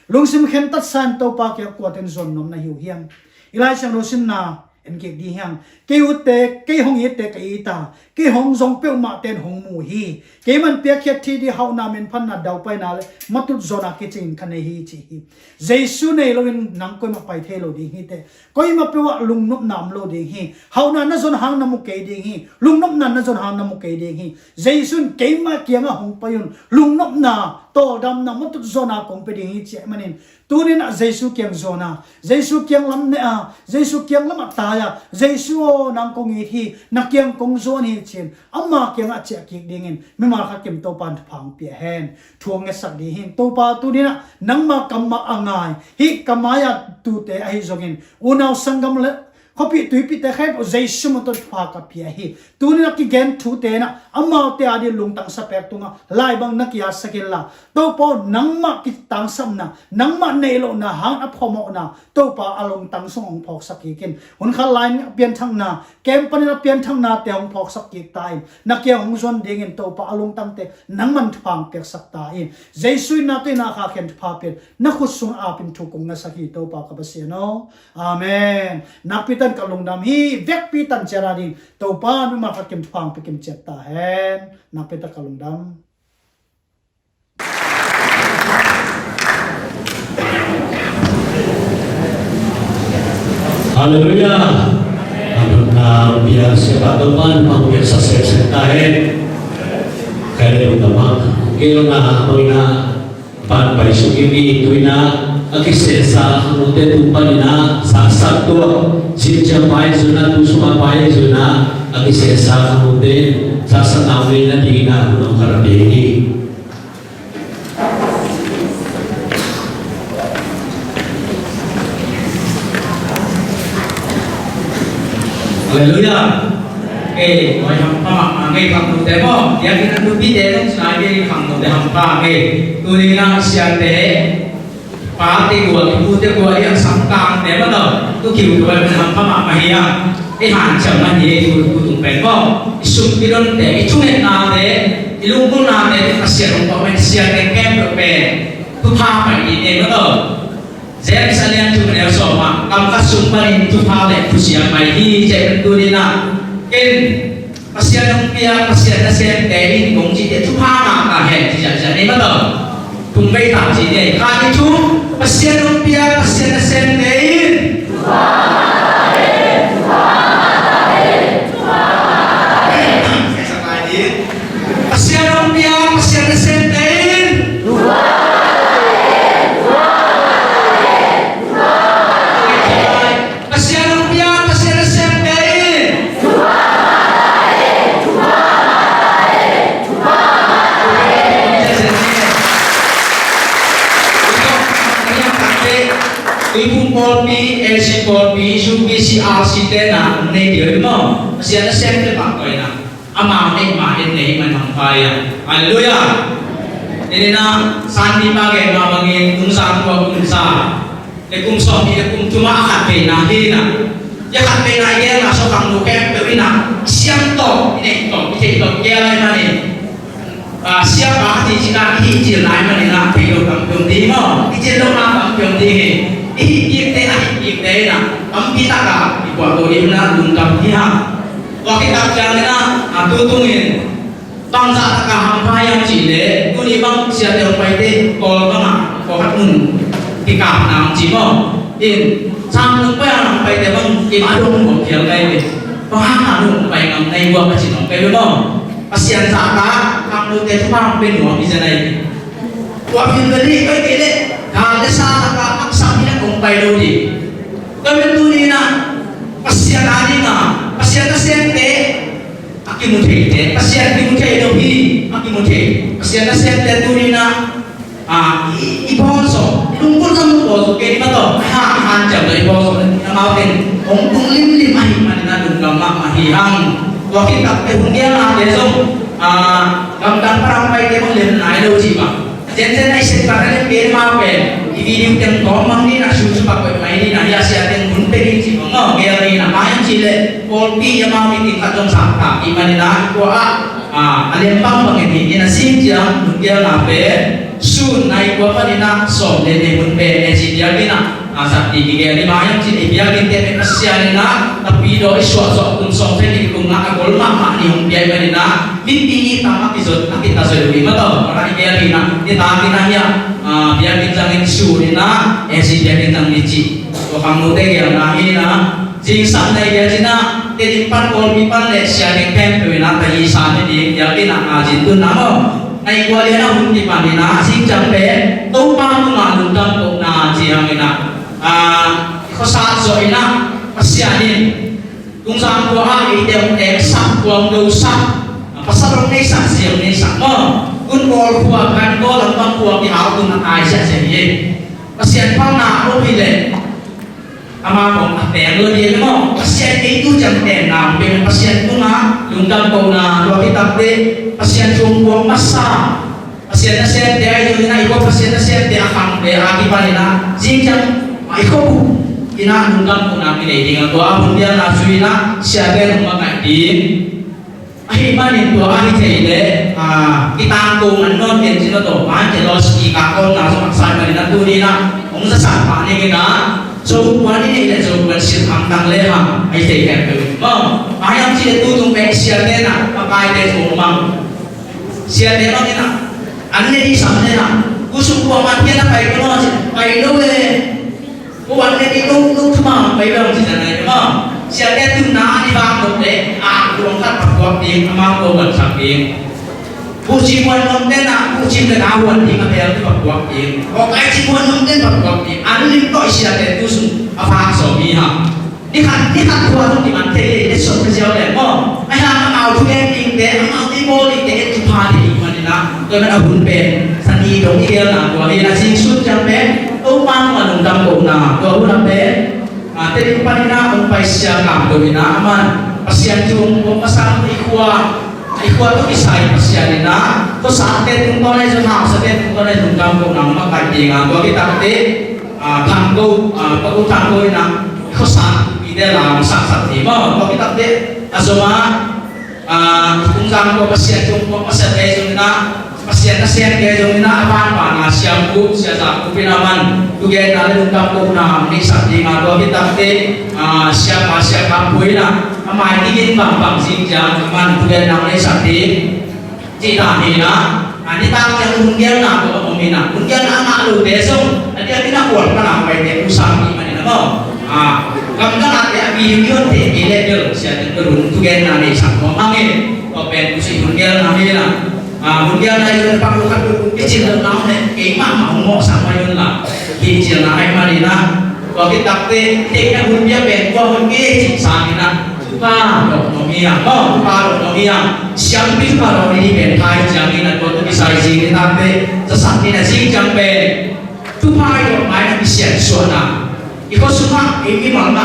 lung sim khem tat san to pa ke kwa ten zon nom na yu hiam ilai sang ro sim na en ke di hyang ke utte ke hong yete ke ita ke hong zong pe ma ten hong mu hi ke man pe khet thi di hau na men phan na dau pai na le matut zona ke chin khane hi chi hi jesu nei loin nang koi ma pai the lo di hi te koi ma pe wa lung nup nam lo di hi hau na na zon hang na mu ke di hi lung nup na zon hang na mu ke di hi jesu ke ma kiang a hong payun lung nup na to dam na matut zona kong pe di hi che manin tunin a jesu kiang zona jesu kiang lam ne a jesu kiang lam ta ya jesu nang kong i hi na kiang kong zon hi chen amma kiang a che ki dingin me ma kha kem to pan phang pi hen thuang nge sak di hin to pa tu ni na nang ma kam ma angai hi kamaya tu te ai zongin unaw sangam le kopi tu pi te khet o jesu mo to pha ka pi hi tu ni na ki gen thu te na amma te adi lung tang sa pek tunga lai bang na kiya sakilla to po nang ma ki tang sam na nang ma nei lo na hang a phomo na to pa along tang song phok saki kin hun kha line pian thang na kem pan na pian thang na te hong phok sak ki tai na ke hong zon ding in to pa along tang te nang man phang pek sak ta in jesu na te na kha khen pha pen na khu sung a pin thu kong na saki to pa ka ba se no amen na pitan kalung dam hi vek pitan chera din to pa mi ma kha kem phang pe kem chet ta hen na pitan kalung dam
Haleluya. Amen. biar siapa teman mau biar sukses tahe kaya utama kilo na na pan bai sukimi tuina akisesa mute tupanina sasak tu sinja pai zuna tu suma pai zuna akisesa mute sasak awina dina no karadeni
Haleluya. Oke, mọi hampa ngay khang tu demo, dia kita tu bide nung sai khang tu de hampa ngay. Tu ni na siate party gua tu te gua yang sangkang demo no. Tu kiu tu hampa mahia. Han cham man ye tu tu pen mo. Isum pidon te ichunget na de, ilungkung na de asian ko men siate kem pe. Tu tha pa ni ne no. Saya misalnya cuma yang sama, kamu kasih paling itu hal yang khusyuk bayi, jadi dunia kan pasien yang pasien pasien dari kongsi itu hal apa yang tidak jadi betul, tunggu tak jadi, kali itu pasien pasien dari pasien pasien dari Polpi, LC Polpi, UPC, RC na negeri mo, masih ada sentri pakai na, amane mahin nih menampaya, haleluya. Ini na sandi pakai mabangin kumsa tua kumsa, lekum sopi lekum cuma akad benahi na, ya akad benahi ya masuk kamu kem berina, siang to, ini to kialai mani, siapa hati jika hijil lain mani na, pilo kampung di mo, hijil lo na kampung di. Ihip te na kita ka ikuato na lungkap dia waktu kita na atutungin bangsa ka hampa yang cile kuni bang siapa yang paite kol bang ko hatun tikap nam cimo in sang pa yang paite bang imadong ko kial kai bahana nung pai ngam nai wa ka sinong kai mo pasian sata kamu te thang pe no bisa nai wa pin gani kai kele ka desa ka pai lodi, kami tu ni na pasien ani na pasien te, aki mute te, pasien ki mute dohi, aki mute, pasien te tu ni na, ibonso, lungkul kamu boso, kini mato, jam dari boso, nama ten, ongkung lim ahi mana dungkam mahihang, waktu tak tehundia na desong, gamdang perampai dia menglem naik doji pak. Jangan naik sekarang ni mape, video yang komang ni nak susu pakai main ni nak hiasi yang munpe ni cipong, gaya nak main cile, polpi yang mau bikin kacang sangka, iman ni nak kuah, alempang pengen ni nak sinjang, dia nape, sun naik kuah ni nak som, dia munpe ni sinjang ni nak, sakti gaya ni main cile, dia kita ni kasihan ni nak, tapi doa suatu pun som ni kung nak agol mak ni biar ni nak, mimpi tamak isot, kita sudah lima tahu, orang gaya ni nak, kita akhirnya biar kita nginsu ni na, esi biar kita ngici. Kalau kamu tega nahi na, jing sana dia cina, tedipan kolpipan le siaring kem pewina tayi sana di, jadi nak ngajin tu nama. Naik kuali na hunti pani na, sing jampe, tau pamu ngalung dam tu na jiang ina. Khosat so ina, pasianin. Tungsang kuah ide sak kuang dosa, pasal orang sak siang ni sak mo. Kun kol kuah kan kol lambang kuah di hal tu nak aisyah sendiri. Pasien pang nak lebih ama kong ateng lo dia mo. Pasien itu jam tenang, dengan pasien tu na lungkam kau na dua kitab de pasien cungkuang masa. Pasien dia itu na ikut pasien dia akan dia akibat na jinjang ikut ina lungkam kau na pilih dengan doa pun dia nasuina siapa rumah kadim. Ahiman itu ahli cile, kita angkung anon yang cina tu, jelos ikakon langsung aksai pada tu ni na, orang sesama ni kita, jawapan ini adalah jawapan sirham tang leham, ahli cile tu, ayam cile tu tumpai siapa na, pakai dia rumah, siapa ni na, ane di sana na, kusuk kuaman dia na pakai kau, pakai doa, kuaman dia tu tu cuma pakai orang cina na, siapa tu na vang một đấy luồng khát bạc quạt tiếng mang đồ vật sạc tiếngผู้ชิมวันนมเต้นผู้ชิมเลยเอาวันที่มาเทลที่บวกเองบอกไอ้ชิมวันนมเต้นบวกเองอันนี้ก็อิสระเดตุสุอาภาสมีฮะนี่ขัดตัวตรงที่มันเทเลสส่วนเดียวเลยก็ไอ้ห่าเอาทุกอย่างจริงเดะเอาที่โบลิ่งเดะจุพาดีมันนี่นะโดยมันเอาหุ่นเป็นสันนีตรงนี้นะตัวนี้นะสิ่งสุดจำเป็นตู้ปังมันลงดำลงนะตัวหุ่นเป็นแต่ที่ปันนี่นะองไปเสียกับตัวนี้นะมันเสียจุ่มองภาษาอีกว่าtu isai pasien na to sate tung to na jo na sate tung to na tung kam ko na ma kai ti nga ko kita te thang ko pagu thang ko na ko sa ide la sa sa ti mo ko kita te asoma tung kam ko pasien tung ko pasien te jo na pasien na sian ke jo na apan pa na siam ku sia sa ku pinaman tu ge na tung kam ko na ni sa ti nga ko kita te sia ka pui na mai đi đến bằng gì chẳng mà tụi em làm lấy sản phẩm chỉ là gì đó anh ta chẳng muốn kiếm nào của ông mình nào muốn kiếm nào mà đủ để xong anh ta biết là quật cái nào phải để mua sản phẩm mà đi đúng không cầm cái nào để vì như thế thì lên được sẽ được đúng tụi em làm để sản phẩm mang đi có bên cũng chỉ muốn kiếm nào đi là muốn kiếm này là bao nhiêu cái chuyện đó nó này cái mà không ngộ sản phẩm là thì chỉ là ai mà đi là có cái tập tê thì cái muốn kiếm bên qua muốn kia chỉ sản phẩm là pa dok nomia pa dok nomia siang pi pa dok ni ben thai jang ni na ko tu bisai ji ni ta pe sa sa ni na ji jang pe tu pa dok mai na bisian so na iko suma ini mal ma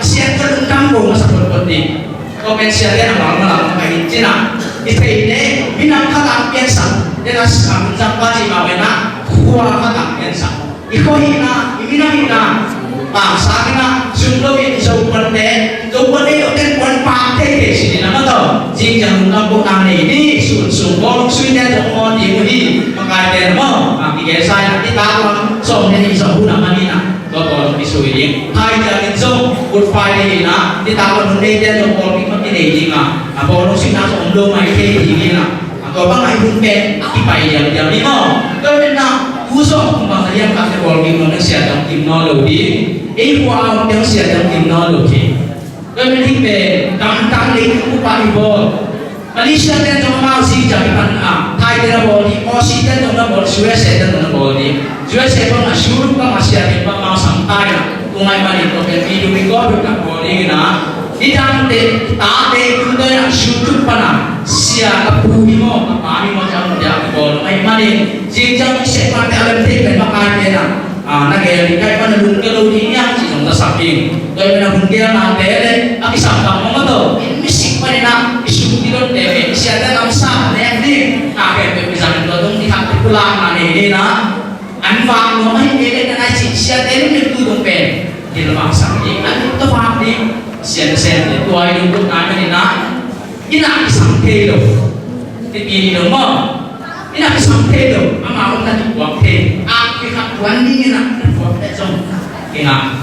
asian ka dun kam ko sa ko ko ni ko ben sia le na mal ma la mai ji na ite ne minang ka ta pian sa de na sa jang pa ji ma we na khua ka ta pian sa iko hina hina bangsa kita sungguh ini jauh berdeh dan bukan partai sini nama tu jing jangan kampung kami ini sungguh sudah jauh di sini makanya nama kami saya nanti tahu soalnya ini jauh nama ni nak kalau isu ini hai jangan jauh berfai ini nak kita tahu nanti dia jauh kalau kita ini nak kalau sih nak omdo mai ini nak kalau bang ai pun pen kita yang ni mau kalau nak khusus bangsa yang kata kalau kita nak siapa tim nol lebih Ibu yang siap tim nol lagi. Kami ni pe tang lagi upah ibu. Malaysia dan Jepang sih jadi kan Thai dan Bali, Aussie dan Bali, USA dan Bali. USA pun asyur kan masih ada yang mau sampai na. Tungai mari tu pe video minggu berkat Bali na. Di dalam tate kita yang asyur pana siapa puhi mo, apa ni mo jangan dia Bali. Mari jika siapa yang ada yang makan na. Nak kaya kaya mana bungkel lagi yang si jomta samping, kaya mana bungkel nak tele, aki sampang mana tu, ini misik mana nak isu tidur tele, siapa nak sah, nak ni, kaya misalnya tu tu dihap pulang nak ni na, anfang nama ini nak nasi, siapa ini tu tu pen, di lemak samping, anu tu faham ni, siapa tu ayu tu nama ni na, ini nak sampai tu, tapi ni nama. Ina sampai tu, ama orang tadi buat teh. Aku nak buat ni nak buat tak jom. Kena.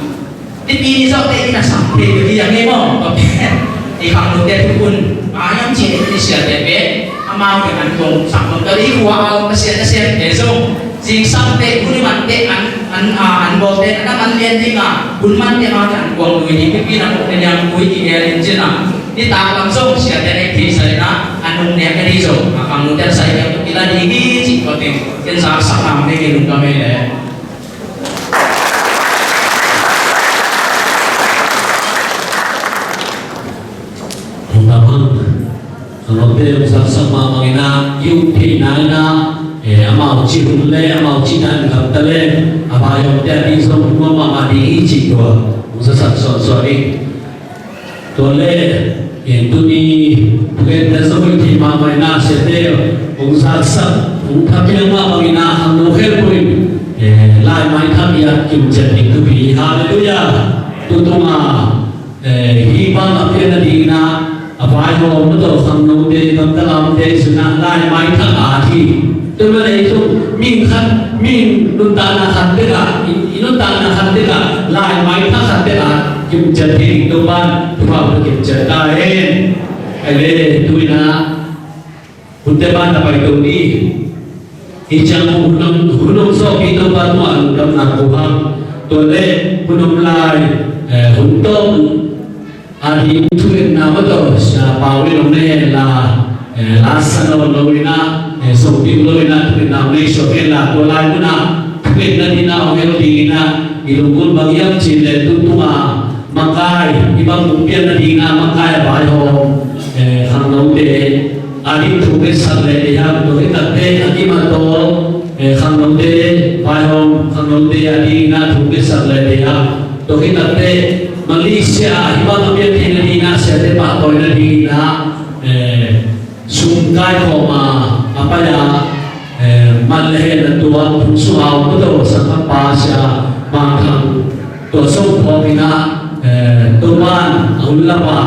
Di sini so teh ina sampai tu dia ni mo. Di kamu dia tu pun ayam ciri di siapa teh. Ama dengan kong sama kali kuah masih ada siapa teh so. Jing sampai pun mante an buat teh ada lian tinga. Pun mante ada kong dua ni pipi nak buat yang kui dia lencana. Di tahap langsung siapa teh di sana. Anong niya ka dito, makamutan sa iyo kita digi cikotin, yan sa sakam ni kilong kami le.
Tamang, kalau kita bersama mengina yupi nana, amau cihun le, amau cinan kaptale, apa yang jadi semua mama di cikwa, musasat sorry, tole. Itu ni bukan dasar kita mamai nasi deh, usaha sah, tapi yang mamai nak hamil pun, lain main kami yang kita itu bi, haleluya, tutuma, hibang apa yang dina, apa yang betul hamil deh, dalam deh sunnah lain main kami hati, tu mereka min nuntana hatiga, nuntana hatiga, lain main kami hatiga. Kim jadi tuan tuan berkim jadain, ele tuina, unteman apa itu ni, ijang hunung so itu batuan dalam nakuham, tuale hunung lai, huntung Adi tuin na betul sa pawi lomne la lasan lomina soping lomina tuin na mei soping la dolai muna tuin na dina ongelo dina ilungkul bagian cile tutunga makai ibang mungkin na dina makai bayo hang lomde adi tuin sarle ya betul kita adi mato hang lomde bayo hang lomde adi na tuin sarle ya betul kita Malaysia ibang ambil Indonesia saya pak toy Indonesia sungkai koma apa ya Malaysia tua suau betul sangat pasya makan tua sungkau bina tuan ulama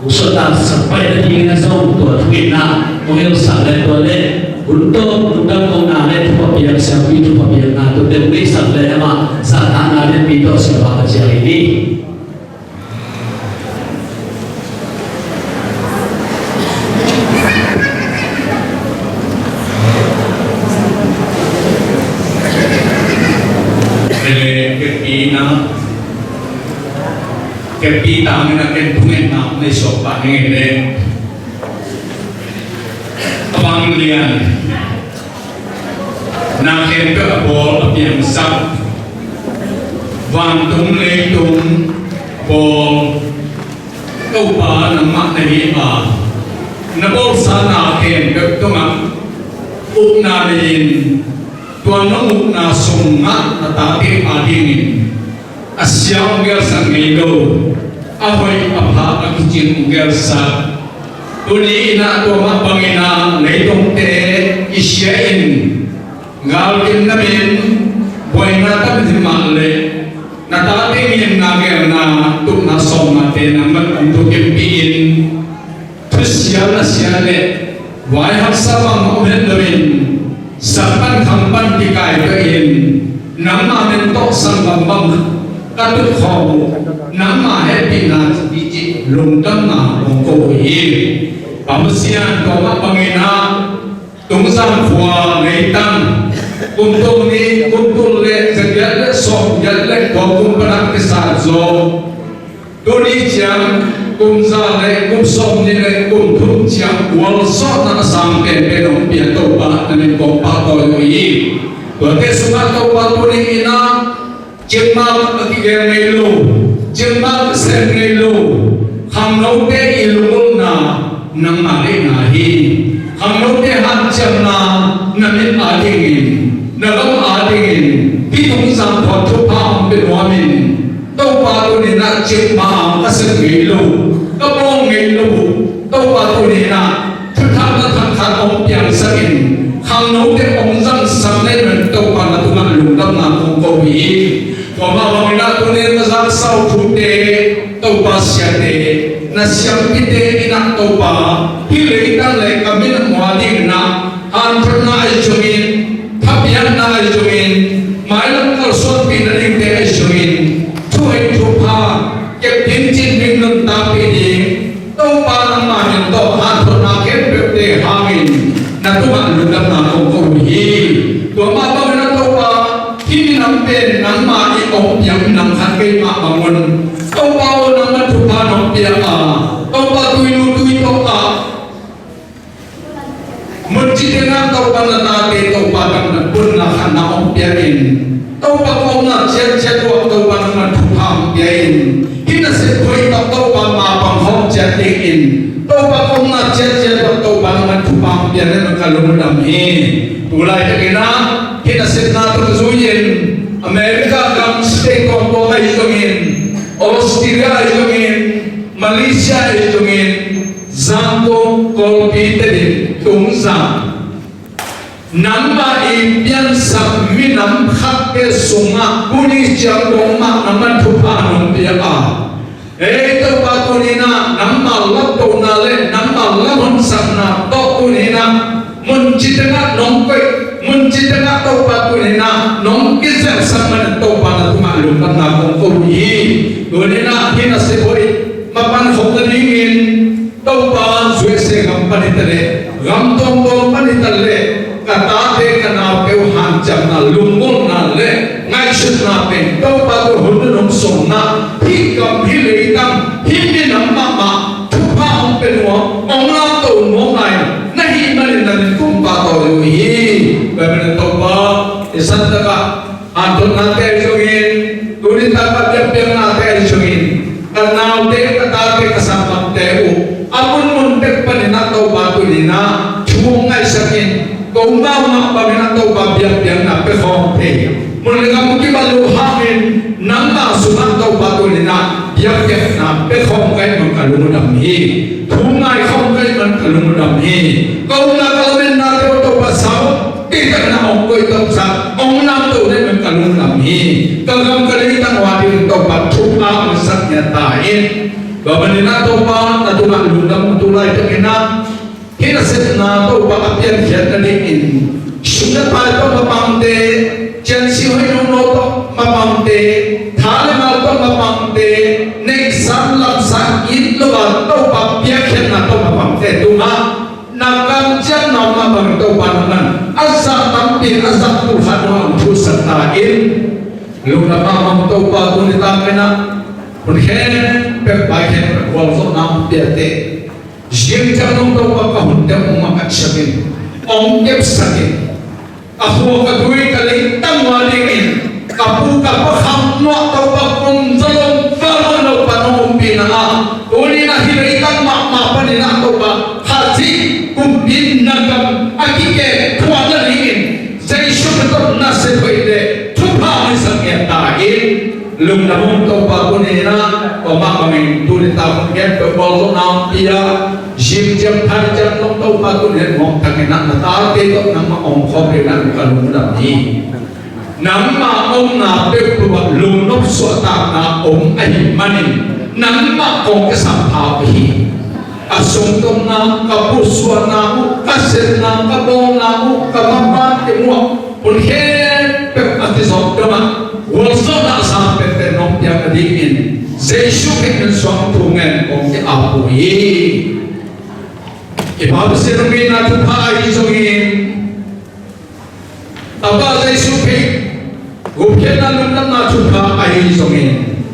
usaha sampai Indonesia sung tua bina mungkin sangat tua le untuk kau nade tua biar siapa itu biar nado demi sangat lama saat nade itu siapa kerja ini
Kita mengenai tuan nak mesopak ini, abang lian, nak ke bol yang sab, wantung letung bol, kau pa nama nahi a, nabol sana ke tungak, ukna lin, tuan ukna sungat tetapi adingin. Asyam gersa ngelo ahoy apha akicin gersa tuni ina to ma bangina leitong te isyain ngal kin namin boina ta bimale natate ngin nager na tuk na som na te namat untuk kempiin tusyana syane wai haksa ma omen namin sapan kampan dikai kain nama men tok sangbang katut khom nama happy na biji lungtam na mongko hi pamsian toma pangina tungsang khwa leitam kuntung ni kuntul le jagat le som jat le kum panak kesat zo tuni jam kumza le kum som ni le kum thum jam wal so na sam ken penom pia to pa na ko pa to yi to te sunga to pa tuni ina Jemaat ketiga ngelu, jemaat sen ngelu, hamlo te ilmu na namare nahi, hamlo te hancam na namin adingin, nagam adingin, pitung sang photo pam benwamin, tau patu ni na jemaat kasen ngelu, kapong ngelu, tau patu ni na tetap na tangkat om piang sakin, hamlo te om sang samne men tau patu na lungkam na mongkowi. Wama wamina tunin nazar sau tute taupa syate na siyang pite ina taupa hili itan le kamin muading na antar na ay jungin tapian na ay jungin mailang kalson pinaling te ay jungin tuhay tupa kep pincin mingnong tapi di taupa ng mahin to antar na kepete hangin na tumaludam na kongkonghi tuwa mabawin na taupa hindi nampen ng mani o yang nang hangay mabangon tau pao ng matupanong pia a tau patuinu tuito a munjite nga tau panatate tau patang nagpun na kanaong piain tau pakaw na chet wak tau panang matupang piain hinasit tau pa mapanghong chatingin tau pakaw na chet wak tau panang matupang piain magkalumudami tulay na kina hinasit na tuzuyin Amerika kam state of Malaysia Australia itungin Malaysia itungin Zambo kolpi tedin tungzang namba impian sabminam hakke sunga kuni jangong mak naman tupanong tiapa ito patunina namba lapto nale namba lamon sabna totunina muncitena nongkoy muncitena tau patunina nongkisel sama tau pana tumalum na kong kuhi donina hina seboi mapan hokadingin tau pa suese gampanitale gamtong tong panitale katate kana peu hancam na lumon na le ngai shut na pen tau pa to hundunong song na hikam hileitam himina
isan taka anton nate jongin turin taka piang nate jongin kanau te kata ke kasamak te u apun muntek panina tau batu dina chungai sakin kau mau mak pamina tau babiang na pe khom te mulga muki balu hamin nangna sunat tau batu dina biak na pe khom kai man kalung dam hi thungai khom kai man kalung dam hi kau na kalamen na te tau pasau kita na ong koi tau sa ong nam tau ne man kalung dam hi kagam kali tang wadi tau bat thunga masaknya tain babanina tau pa na tunang lundam tulai tekena kita setna tau pa apian fiat in sudah pada mapamte jansi hoi no to mapamte thale mal to mapamte next sam lam san in lo ba to pa pia khen na to mapamte tunga nakam jan na mapam to panaman asa tampil asa tu hanwa tu serta in lu na mapam to pa tu ni tamena pun khen pe ba khen wal so nam pia te jing janong to pa ka hunde umakat sakin ong kep sakin aku kadui kali tangwalingin kapu kapu hamno atau kapung jalong kalau no panong pina uli na hiraikan mak panina atau ba haji kumpin nagam akike tuana lingin jadi syukur nasib baide tupa misangnya tahin lung namung to pa kunina o mak kami tulis tapon get bebol nam pia jim jam har jam long to pa kunina mong takina na ta te to nang ma ong kho re na kalung dam ni nang ma ong na pe pruwa lung nop so ta na ong ai manin nang ma ong ke sam pa hi asung tom na kapuswa na u kasen na kabong na u kamapa te mo pun he pe ati so kama wolso na sampai tenom yang kedingin, Yesus dengan suam tungan om ke apu ye. Ibadah serumit na tupai jongin, apa Yesus ke, gupken na lumdan na tupai jongin.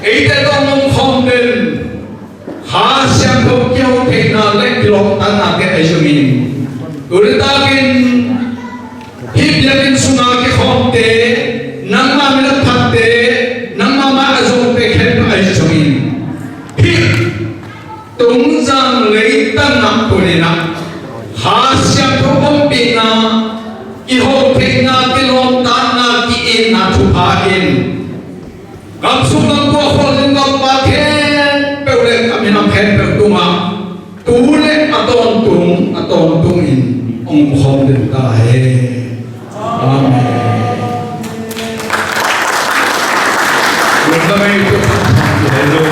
Ite dong mengkomben, hasil gupkeu ke na leklok tanah ke jongin. Uritagin, hibyakin sungai ke komte. Nang mamila pate, nang mama azong pe khen ai jongin. Hi tung jang lei tan nam pulina. Hasya thobom pina, iho pina kilom tan na ki in na thupain. Gam sunang ko kholin gam pa khen, peule kami nam khen pe tunga. Tule aton tung in ong khom den ta he. Amen. Kami itu hello